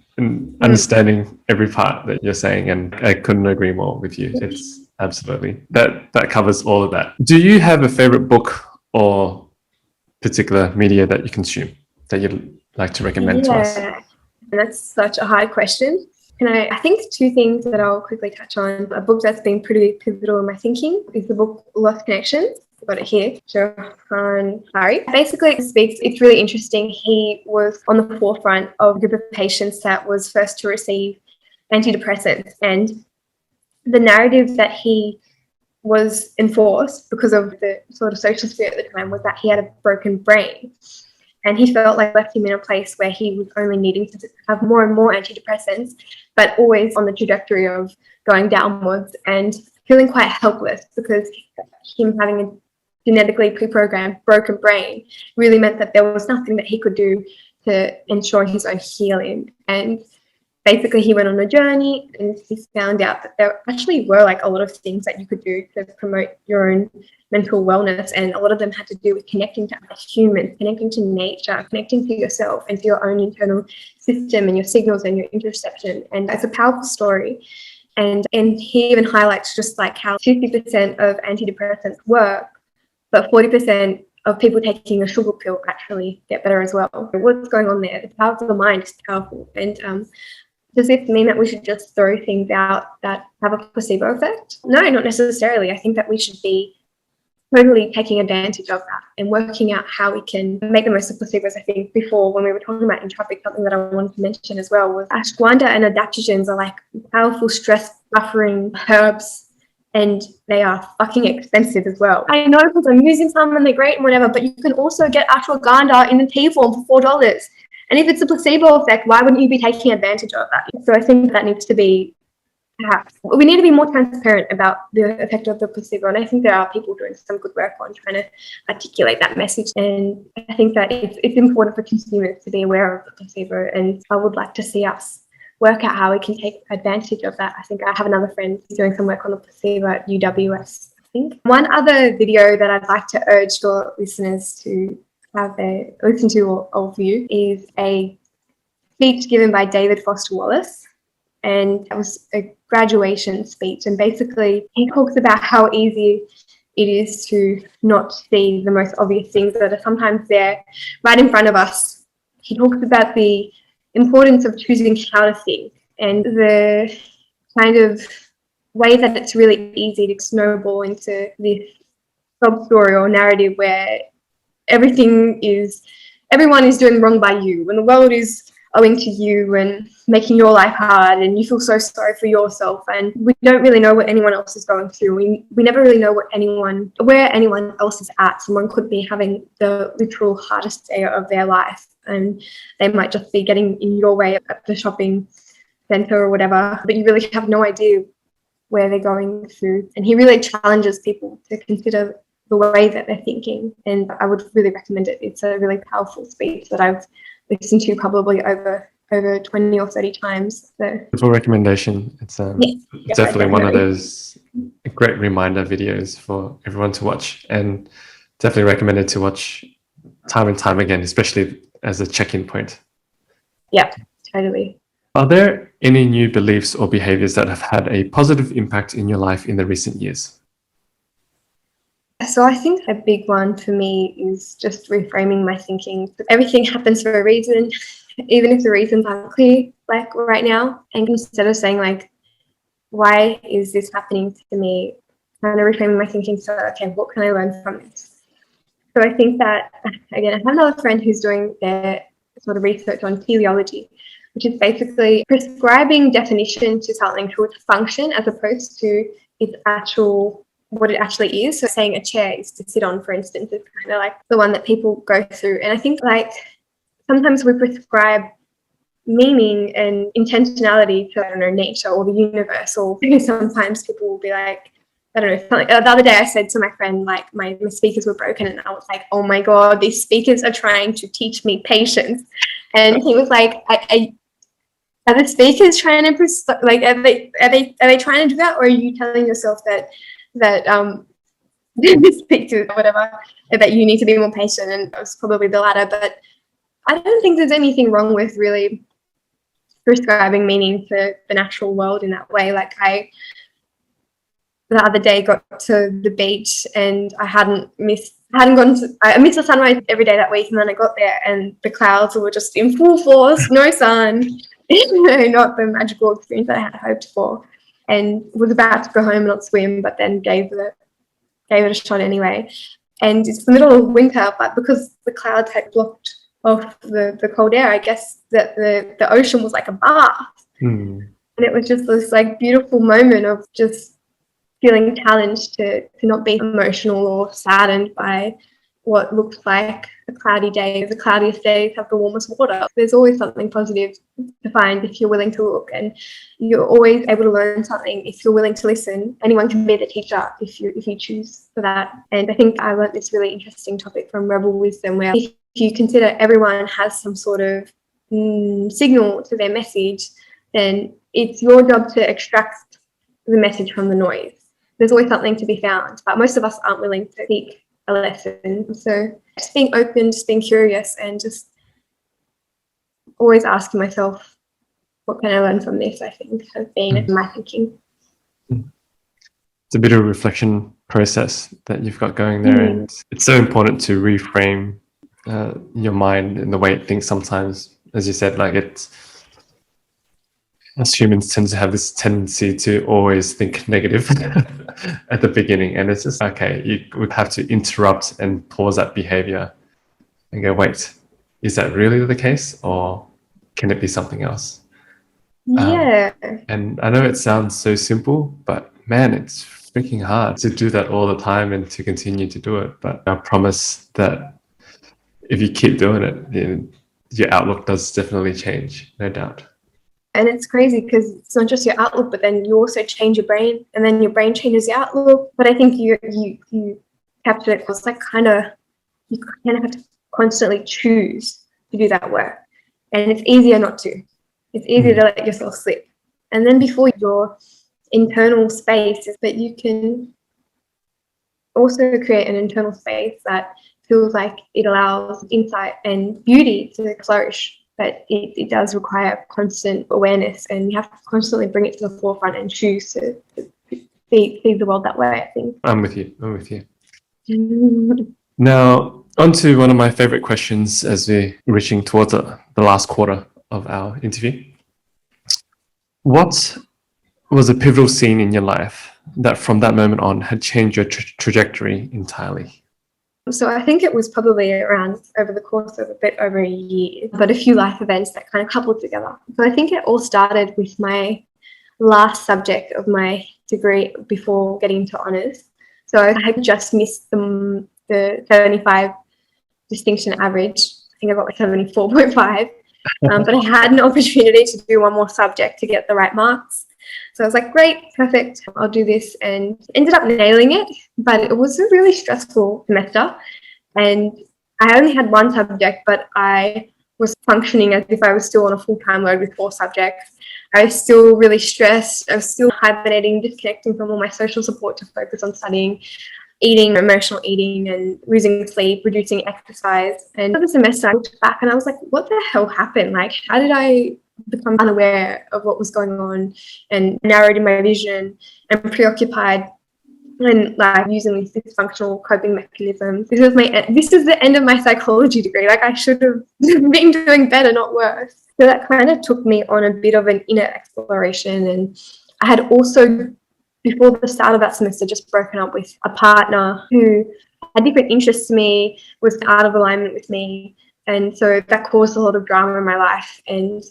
understanding every part that you're saying, and I couldn't agree more with you. It's absolutely that covers all of that. Do you have a favorite book or particular media that you consume that you'd like to recommend to us? That's such a hard question. And I think two things that I'll quickly touch on. A book that's been pretty pivotal in my thinking is the book Lost Connections. I've got it here, Johan Hari. Basically, it's really interesting. He was on the forefront of a group of patients that was first to receive antidepressants, and the narrative that he was enforced because of the sort of social sphere at the time was that he had a broken brain. And he felt like left him in a place where he was only needing to have more and more antidepressants, but always on the trajectory of going downwards and feeling quite helpless, because him having a genetically pre-programmed broken brain really meant that there was nothing that he could do to ensure his own healing. And basically he went on a journey, and he found out that there actually were a lot of things that you could do to promote your own mental wellness, and a lot of them had to do with connecting to other humans, connecting to nature, connecting to yourself and to your own internal system and your signals and your interoception. And it's a powerful story. And he even highlights just how 50% of antidepressants work, but 40% of people taking a sugar pill actually get better as well. What's going on there? The power of the mind is powerful. And does it mean that we should just throw things out that have a placebo effect? No, not necessarily. I think that we should be totally taking advantage of that and working out how we can make the most of placebos. I think before, when we were talking about entropic, something that I wanted to mention as well was ashwagandha and adaptogens are powerful stress buffering herbs and they are fucking expensive as well. I know because I'm using some and they're great and whatever, but you can also get ashwagandha in a tea form for $4. And if it's a placebo effect, why wouldn't you be taking advantage of that? So I think that needs to be, perhaps, we need to be more transparent about the effect of the placebo. And I think there are people doing some good work on trying to articulate that message. And I think that it's important for consumers to be aware of the placebo. And I would like to see us work out how we can take advantage of that. I think I have another friend who's doing some work on the placebo at UWS, I think. One other video that I'd like to urge your listeners to have a listen to or view is a speech given by David Foster Wallace. And it was a graduation speech. And basically, he talks about how easy it is to not see the most obvious things that are sometimes there right in front of us. He talks about the importance of choosing how to think and the kind of way that it's really easy to snowball into this sub-story or narrative where everyone is doing wrong by you, when the world is owing to you and making your life hard, and you feel so sorry for yourself, and we don't really know what anyone else is going through. We never really know where anyone else is at. Someone could be having the literal hardest day of their life, and they might just be getting in your way at the shopping center or whatever, but you really have no idea where they're going through. And he really challenges people to consider the way that they're thinking, and I would really recommend it. It's a really powerful speech that I've listened to probably over 20 or 30 times. So full recommendation. It's definitely one of those great reminder videos for everyone to watch, and definitely recommended to watch time and time again, especially as a check-in point. Yeah, totally. Are there any new beliefs or behaviors that have had a positive impact in your life in the recent years? So I think a big one for me is just reframing my thinking. Everything happens for a reason, even if the reasons aren't clear, like right now. And instead of saying like, why is this happening to me? Kind of reframing my thinking. So, okay, what can I learn from this? So I think that, again, I have another friend who's doing their sort of research on teleology, which is basically prescribing definition to something to its function as opposed to its actual, what it actually is. So saying a chair is to sit on, for instance, is kind of like the one that people go through. And I think like sometimes we prescribe meaning and intentionality to, I don't know, nature or the universe, or sometimes people will be like, I don't know, something. The other day I said to my friend, like, my speakers were broken, and I was like, oh my God, these speakers are trying to teach me patience. And he was like, are the speakers trying to, like, are they trying to do that? Or are you telling yourself that speak to whatever, that you need to be more patient? And it was probably the latter, but I don't think there's anything wrong with really prescribing meaning to the natural world in that way. Like I the other day got to the beach and I missed the sunrise every day that week, and then I got there and the clouds were just in full force, no sun, not the magical experience that I had hoped for, and was about to go home and not swim, but then gave it a shot anyway. And it's the middle of winter, but because the clouds had blocked off the cold air, I guess that the ocean was like a bath. And it was just this like beautiful moment of just feeling challenged to not be emotional or saddened by what looks like a cloudy day. The cloudiest days have the warmest water. There's always something positive to find if you're willing to look, and you're always able to learn something if you're willing to listen. Anyone can be the teacher if you choose for that. And I think I learned this really interesting topic from Rebel Wisdom, where if you consider everyone has some sort of signal to their message, then it's your job to extract the message from the noise. There's always something to be found, but most of us aren't willing to seek a lesson. So just being open, just being curious, and just always asking myself, what can I learn from this, I think has been my thinking. It's a bit of a reflection process that you've got going there, and it's so important to reframe your mind and the way it thinks sometimes. As you said, like us humans tend to have this tendency to always think negative at the beginning, and it's just okay, you would have to interrupt and pause that behavior and go, wait, is that really the case, or can it be something else? And I know it sounds so simple, but man, it's freaking hard to do that all the time and to continue to do it. But I promise that if you keep doing it, then your outlook does definitely change, no doubt. And it's crazy because it's not just your outlook, but then you also change your brain, and then your brain changes your outlook. But I think you captured it because like you kind of have to constantly choose to do that work, and it's easier not to. It's easier to let yourself slip. And then before your internal space is that you can also create an internal space that feels like it allows insight and beauty to flourish. But it does require constant awareness, and you have to constantly bring it to the forefront and choose to see the world that way, I think. I'm with you. Now, on to one of my favorite questions as we're reaching towards the last quarter of our interview. What was a pivotal scene in your life that from that moment on had changed your trajectory entirely? So I think it was probably around over the course of a bit over a year, but a few life events that kind of coupled together. So I think it all started with my last subject of my degree before getting into honours. So I had just missed the 75 distinction average. I think I got like 74.5. But I had an opportunity to do one more subject to get the right marks. So I was like, great, perfect, I'll do this, and ended up nailing it. But it was a really stressful semester, and I only had one subject, but I was functioning as if I was still on a full-time load with 4 subjects. I was still really stressed. I was still hibernating, disconnecting from all my social support to focus on studying, eating, emotional eating, and losing sleep, reducing exercise. And for the semester, I looked back and I was like, what the hell happened? Like, how did I become unaware of what was going on and narrowed in my vision and preoccupied and like using these dysfunctional coping mechanisms? This is the end of my psychology degree. Like, I should have been doing better, not worse. So that kind of took me on a bit of an inner exploration. And I had also, before the start of that semester, just broken up with a partner who had different interests to me, was out of alignment with me. And so that caused a lot of drama in my life. And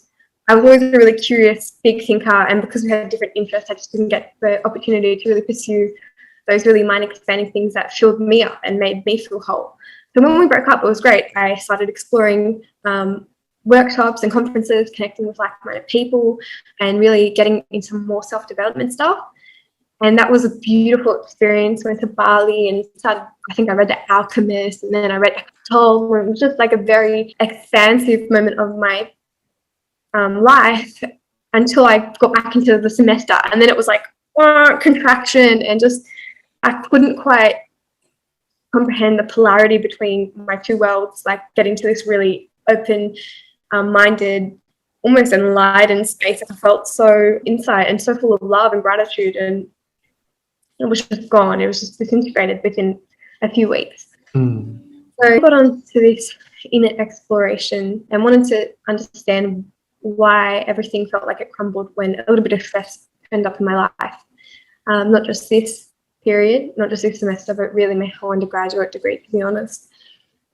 I was always a really curious, big thinker. And because we had different interests, I just didn't get the opportunity to really pursue those really mind-expanding things that filled me up and made me feel whole. So when we broke up, it was great. I started exploring workshops and conferences, connecting with like-minded people, and really getting into more self-development stuff. And that was a beautiful experience. Went to Bali and started, I think I read The Alchemist, and then I read Eckhart Tolle. It was just like a very expansive moment of my life until I got back into the semester. And then it was like contraction, and just I couldn't quite comprehend the polarity between my two worlds, like getting to this really open minded, almost enlightened space. I felt so insight and so full of love and gratitude, and it was just gone. It was just disintegrated within a few weeks. So I got on to this inner exploration and wanted to understand why everything felt like it crumbled when a little bit of stress turned up in my life. Not just this period, not just this semester, but really my whole undergraduate degree, to be honest.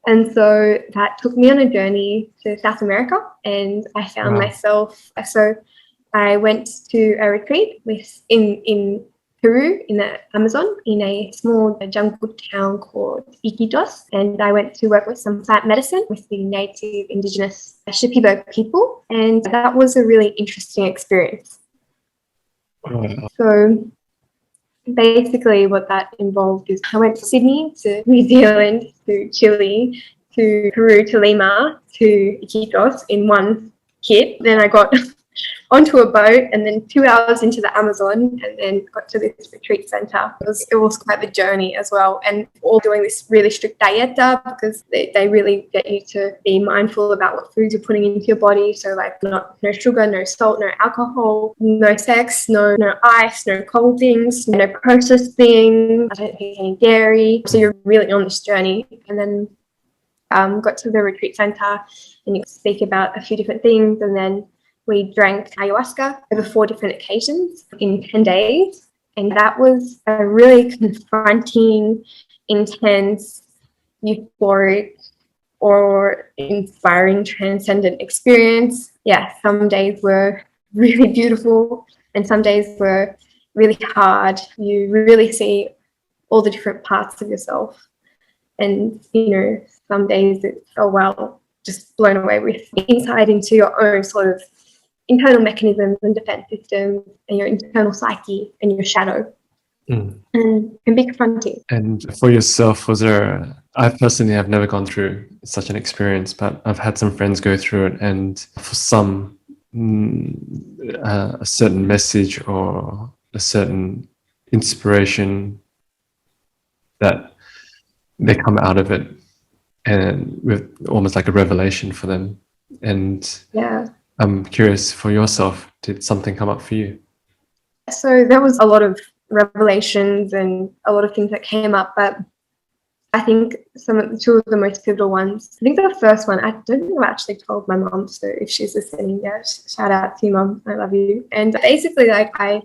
And so that took me on a journey to South America, and I found myself. So I went to a retreat in Peru, in the Amazon, in a small jungle town called Iquitos. And I went to work with some plant medicine with the native indigenous Shipibo people. And that was a really interesting experience. So basically what that involved is I went to Sydney, to New Zealand, to Chile, to Peru, to Lima, to Iquitos in one kit. Then I got onto a boat, and then 2 hours into the Amazon, and then got to this retreat center. It was quite the journey as well, and all doing this really strict dieta, because they really get you to be mindful about what foods you're putting into your body. So like no sugar, no salt, no alcohol, no sex, no ice, no cold things, no processed things. I don't think any dairy. So you're really on this journey. And then got to the retreat center, and you speak about a few different things, and then we drank ayahuasca over 4 different occasions in 10 days. And that was a really confronting, intense, euphoric, or inspiring, transcendent experience. Yeah, some days were really beautiful, and some days were really hard. You really see all the different parts of yourself. And, you know, some days it's, oh, well, just blown away with insight into your own sort of internal mechanisms and defense systems and your internal psyche and your shadow. And can be confronting. And for yourself, I personally have never gone through such an experience, but I've had some friends go through it, and for some, a certain message or a certain inspiration that they come out of it and with almost like a revelation for them. And yeah, I'm curious, for yourself, did something come up for you? So there was a lot of revelations and a lot of things that came up, but I think two of the most pivotal ones. I think the first one, I don't think I actually told my mom, so if she's listening, yeah, shout out to you, Mom, I love you. And basically, like when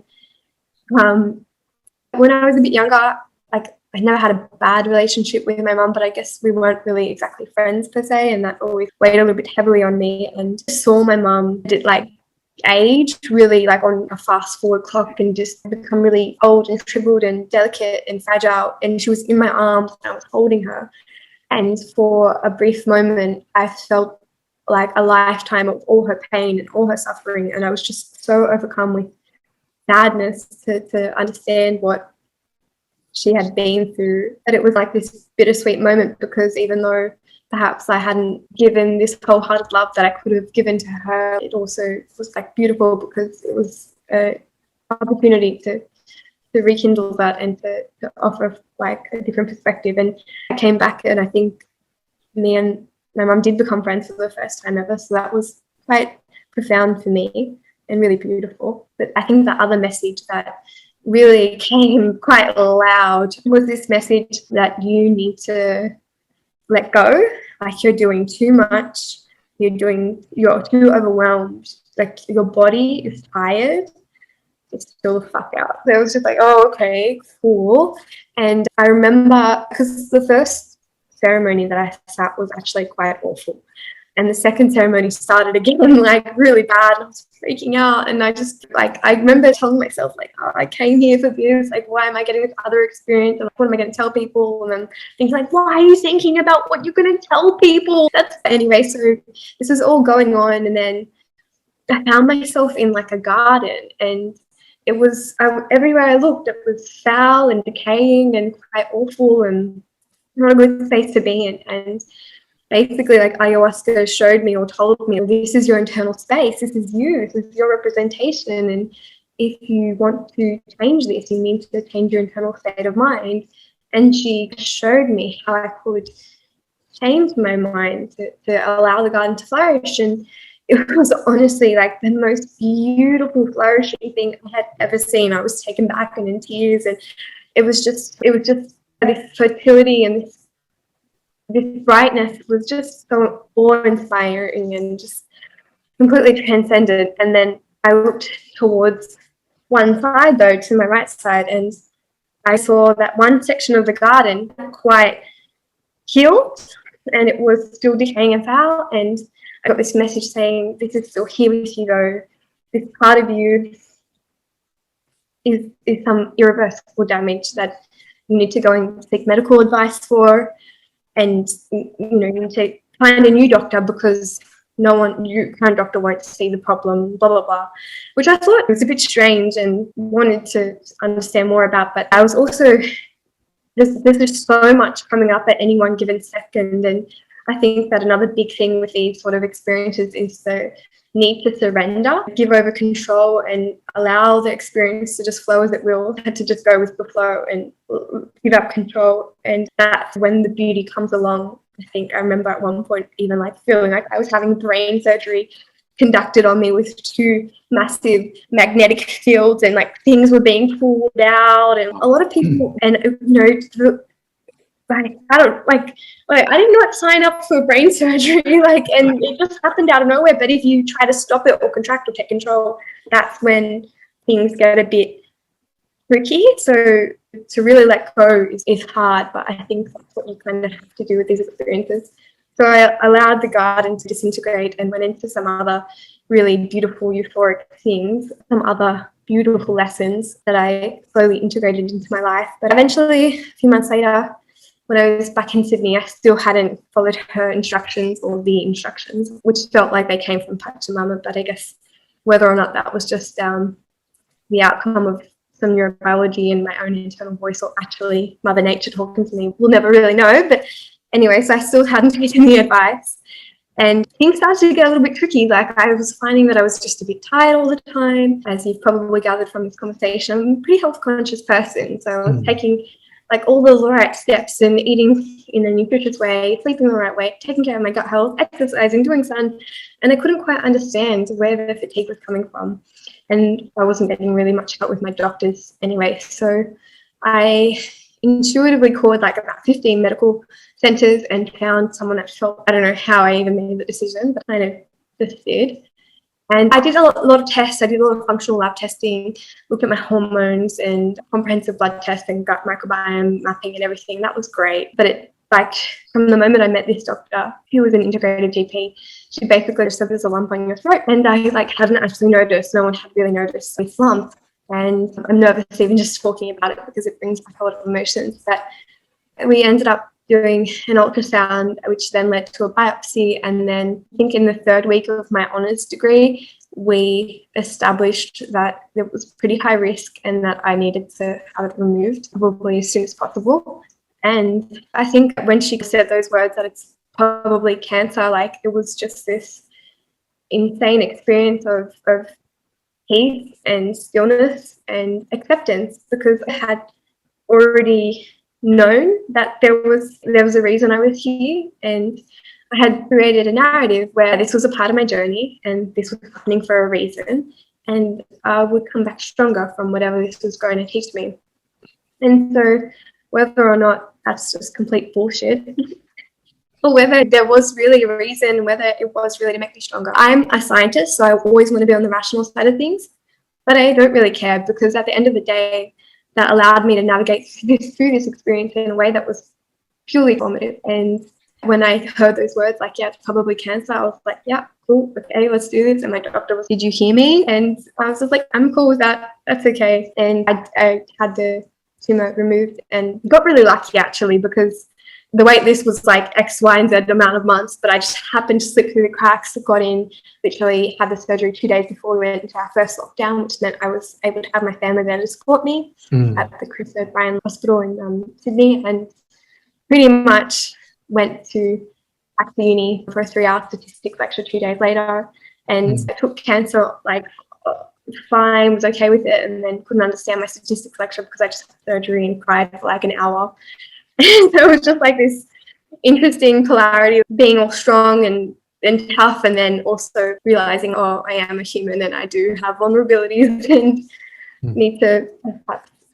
I was a bit younger, like I never had a bad relationship with my mom, but I guess we weren't really exactly friends per se, and that always weighed a little bit heavily on me. And I saw my mom aged really like on a fast forward clock and just become really old and shriveled and delicate and fragile. And she was in my arms and I was holding her. And for a brief moment, I felt like a lifetime of all her pain and all her suffering. And I was just so overcome with sadness to understand what she had been through, that it was like this bittersweet moment, because even though perhaps I hadn't given this wholehearted love that I could have given to her, it also was like beautiful because it was an opportunity to rekindle that and to offer like a different perspective. And I came back, and I think me and my mum did become friends for the first time ever. So that was quite profound for me and really beautiful. But I think the other message that really came quite loud was this message that you need to let go. Like, you're doing too much, you're too overwhelmed, like your body is tired, just chill the fuck out. So it was just like, oh, okay, cool. And I remember, because the first ceremony that I sat was actually quite awful, and the second ceremony started again like really bad. I was freaking out, and I remember telling myself like, oh, I came here for this, like why am I getting this other experience, and what am I going to tell people? And then thinking like, why are you thinking about what you're going to tell people? Anyway, so this was all going on, and then I found myself in like a garden, and it was everywhere I looked it was foul and decaying and quite awful and not a good space to be in. And basically, like, ayahuasca showed me or told me, this is your internal space, this is you, this is your representation, and if you want to change this, you need to change your internal state of mind. And she showed me how I could change my mind to allow the garden to flourish. And it was honestly like the most beautiful flourishing thing I had ever seen. I was taken back and in tears, and it was just this fertility and this brightness was just so awe-inspiring and just completely transcended. And then I looked towards one side, though, to my right side, and I saw that one section of the garden quite healed, and it was still decaying and foul. And I got this message saying, this is still here with you, though. This part of you is some irreversible damage that you need to go and seek medical advice for. And you need to find a new doctor, because your current doctor won't see the problem, blah, blah, blah, which I thought was a bit strange and wanted to understand more about. But I was also, there's just so much coming up at any one given second. And I think that another big thing with these sort of experiences is the need to surrender, give over control, and allow the experience to just flow as it will, to just go with the flow and give up control. And that's when the beauty comes along. I think I remember at one point even like feeling like I was having brain surgery conducted on me with two massive magnetic fields, and like things were being pulled out, and a lot of people, and I did not sign up for brain surgery, and it just happened out of nowhere. But if you try to stop it or contract or take control, that's when things get a bit tricky. So to really let go is hard, but I think that's what you kind of have to do with these experiences. So I allowed the garden to disintegrate and went into some other really beautiful euphoric things, some other beautiful lessons that I slowly integrated into my life. But eventually, a few months later, when I was back in Sydney, I still hadn't followed her instructions or the instructions, which felt like they came from Pachamama. But I guess whether or not that was just the outcome of some neurobiology and my own internal voice, or actually Mother Nature talking to me, we'll never really know. But anyway, so I still hadn't taken the advice. And things started to get a little bit tricky. Like, I was finding that I was just a bit tired all the time. As you've probably gathered from this conversation, I'm a pretty health conscious person. So I was taking like all the right steps and eating in a nutritious way, sleeping the right way, taking care of my gut health, exercising, doing sun. And I couldn't quite understand where the fatigue was coming from. And I wasn't getting really much help with my doctors anyway. So I intuitively called like about 15 medical centres and found someone that felt, I don't know how I even made the decision, but kind of just did. And I did a lot of tests. I did a lot of functional lab testing, looked at my hormones and comprehensive blood tests and gut microbiome mapping and everything. That was great. But it, like, from the moment I met this doctor, who was an integrated GP, she basically just said there's a lump on your throat. And I hadn't actually noticed. No one had really noticed this lump. And I'm nervous even just talking about it because it brings back a lot of emotions. But we ended up doing an ultrasound, which then led to a biopsy. And then I think in the third week of my honours degree, we established that it was pretty high risk and that I needed to have it removed probably as soon as possible. And I think when she said those words that it's probably cancer, like, it was just this insane experience of peace and stillness and acceptance, because I had already known that there was a reason I was here, and I had created a narrative where this was a part of my journey and this was happening for a reason, and I would come back stronger from whatever this was going to teach me. And so whether or not that's just complete bullshit or whether there was really a reason, whether it was really to make me stronger. I'm a scientist, so I always want to be on the rational side of things, but I don't really care, because at the end of the day, that allowed me to navigate through this experience in a way that was purely formative. And when I heard those words, like, yeah, it's probably cancer, I was like, yeah, cool, okay, let's do this. And my doctor was, did you hear me? And I was just like, I'm cool with that. That's okay. And I had the tumor removed and got really lucky, actually, because the wait list was like X, Y, and Z amount of months, but I just happened to slip through the cracks, got in, literally had the surgery 2 days before we went into our first lockdown, which meant I was able to have my family there to support me at the Chris O'Brien Hospital in Sydney, and pretty much went to back to uni for a 3-hour statistics lecture 2 days later, and I took cancer like fine, was okay with it, and then couldn't understand my statistics lecture because I just had surgery and cried for like an hour. And so it was just like this interesting polarity of being all strong and tough, and then also realizing, oh, I am a human and I do have vulnerabilities and need to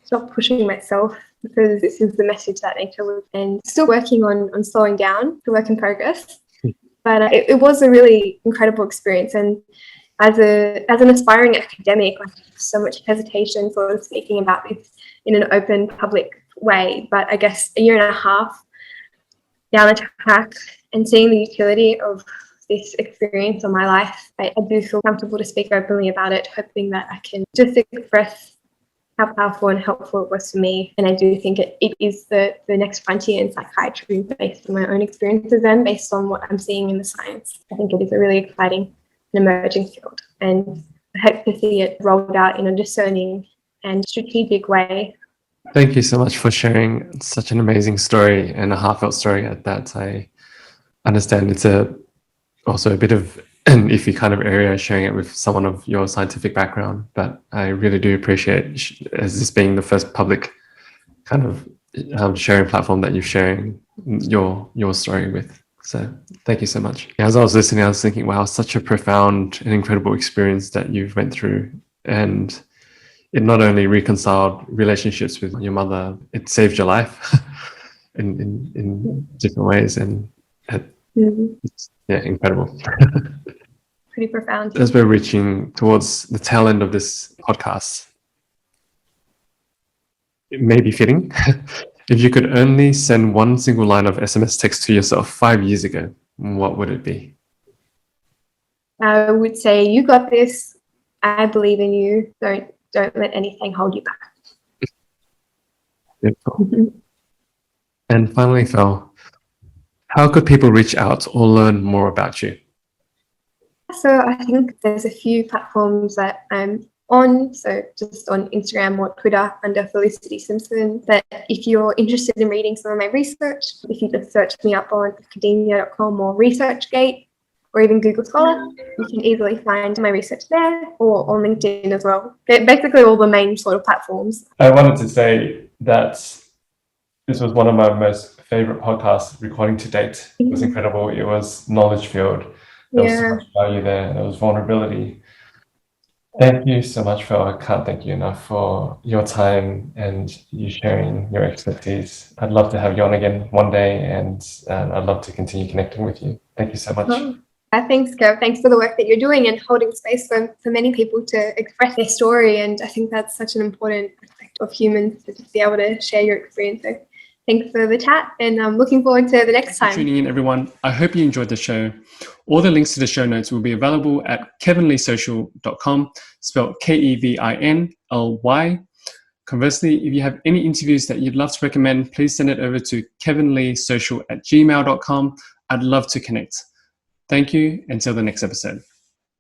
stop pushing myself, because this is the message that nature was. And still working on slowing down, the work in progress. But it was a really incredible experience. And as an aspiring academic, I have so much hesitation sort of speaking about this in an open public way, but I guess a year and a half down the track and seeing the utility of this experience on my life, I do feel comfortable to speak openly about it, hoping that I can just express how powerful and helpful it was for me. And I do think it is the next frontier in psychiatry, based on my own experiences and based on what I'm seeing in the science. I think it is a really exciting and emerging field, and I hope to see it rolled out in a discerning and strategic way. Thank you so much for sharing such an amazing story, and a heartfelt story at that. I understand it's also a bit of an iffy kind of area, sharing it with someone of your scientific background, but I really do appreciate as this being the first public kind of sharing platform that you're sharing your story with. So thank you so much. As I was listening, I was thinking, wow, such a profound and incredible experience that you've went through, and it not only reconciled relationships with your mother, it saved your life in different ways, and it's incredible. Pretty profound. As we're reaching towards the tail end of this podcast, it may be fitting if you could only send one single line of SMS text to yourself 5 years ago, what would it be? I would say, you got this. I believe in you. Don't don't let anything hold you back. Beautiful. And finally, Fel, how could people reach out or learn more about you? So I think there's a few platforms that I'm on, so just on Instagram or Twitter under Felicity Simpson. But if you're interested in reading some of my research, if you just search me up on academia.com or ResearchGate or even Google Scholar, you can easily find my research there or on LinkedIn as well. Basically all the main sort of platforms. I wanted to say that this was one of my most favorite podcast recording to date. It was incredible. It was knowledge filled. There was so much value there. There was vulnerability. Thank you so much, Phil. I can't thank you enough for your time and you sharing your expertise. I'd love to have you on again one day, and I'd love to continue connecting with you. Thank you so much. Thanks, Kev. Thanks for the work that you're doing and holding space for many people to express their story. And I think that's such an important aspect of humans, to just be able to share your experience. So thanks for the chat, and I'm looking forward to the next time. Thanks for tuning in, everyone. I hope you enjoyed the show. All the links to the show notes will be available at kevinleesocial.com, spelled Kevinly. Conversely, if you have any interviews that you'd love to recommend, please send it over to kevinleesocial@gmail.com. I'd love to connect. Thank you. Until the next episode.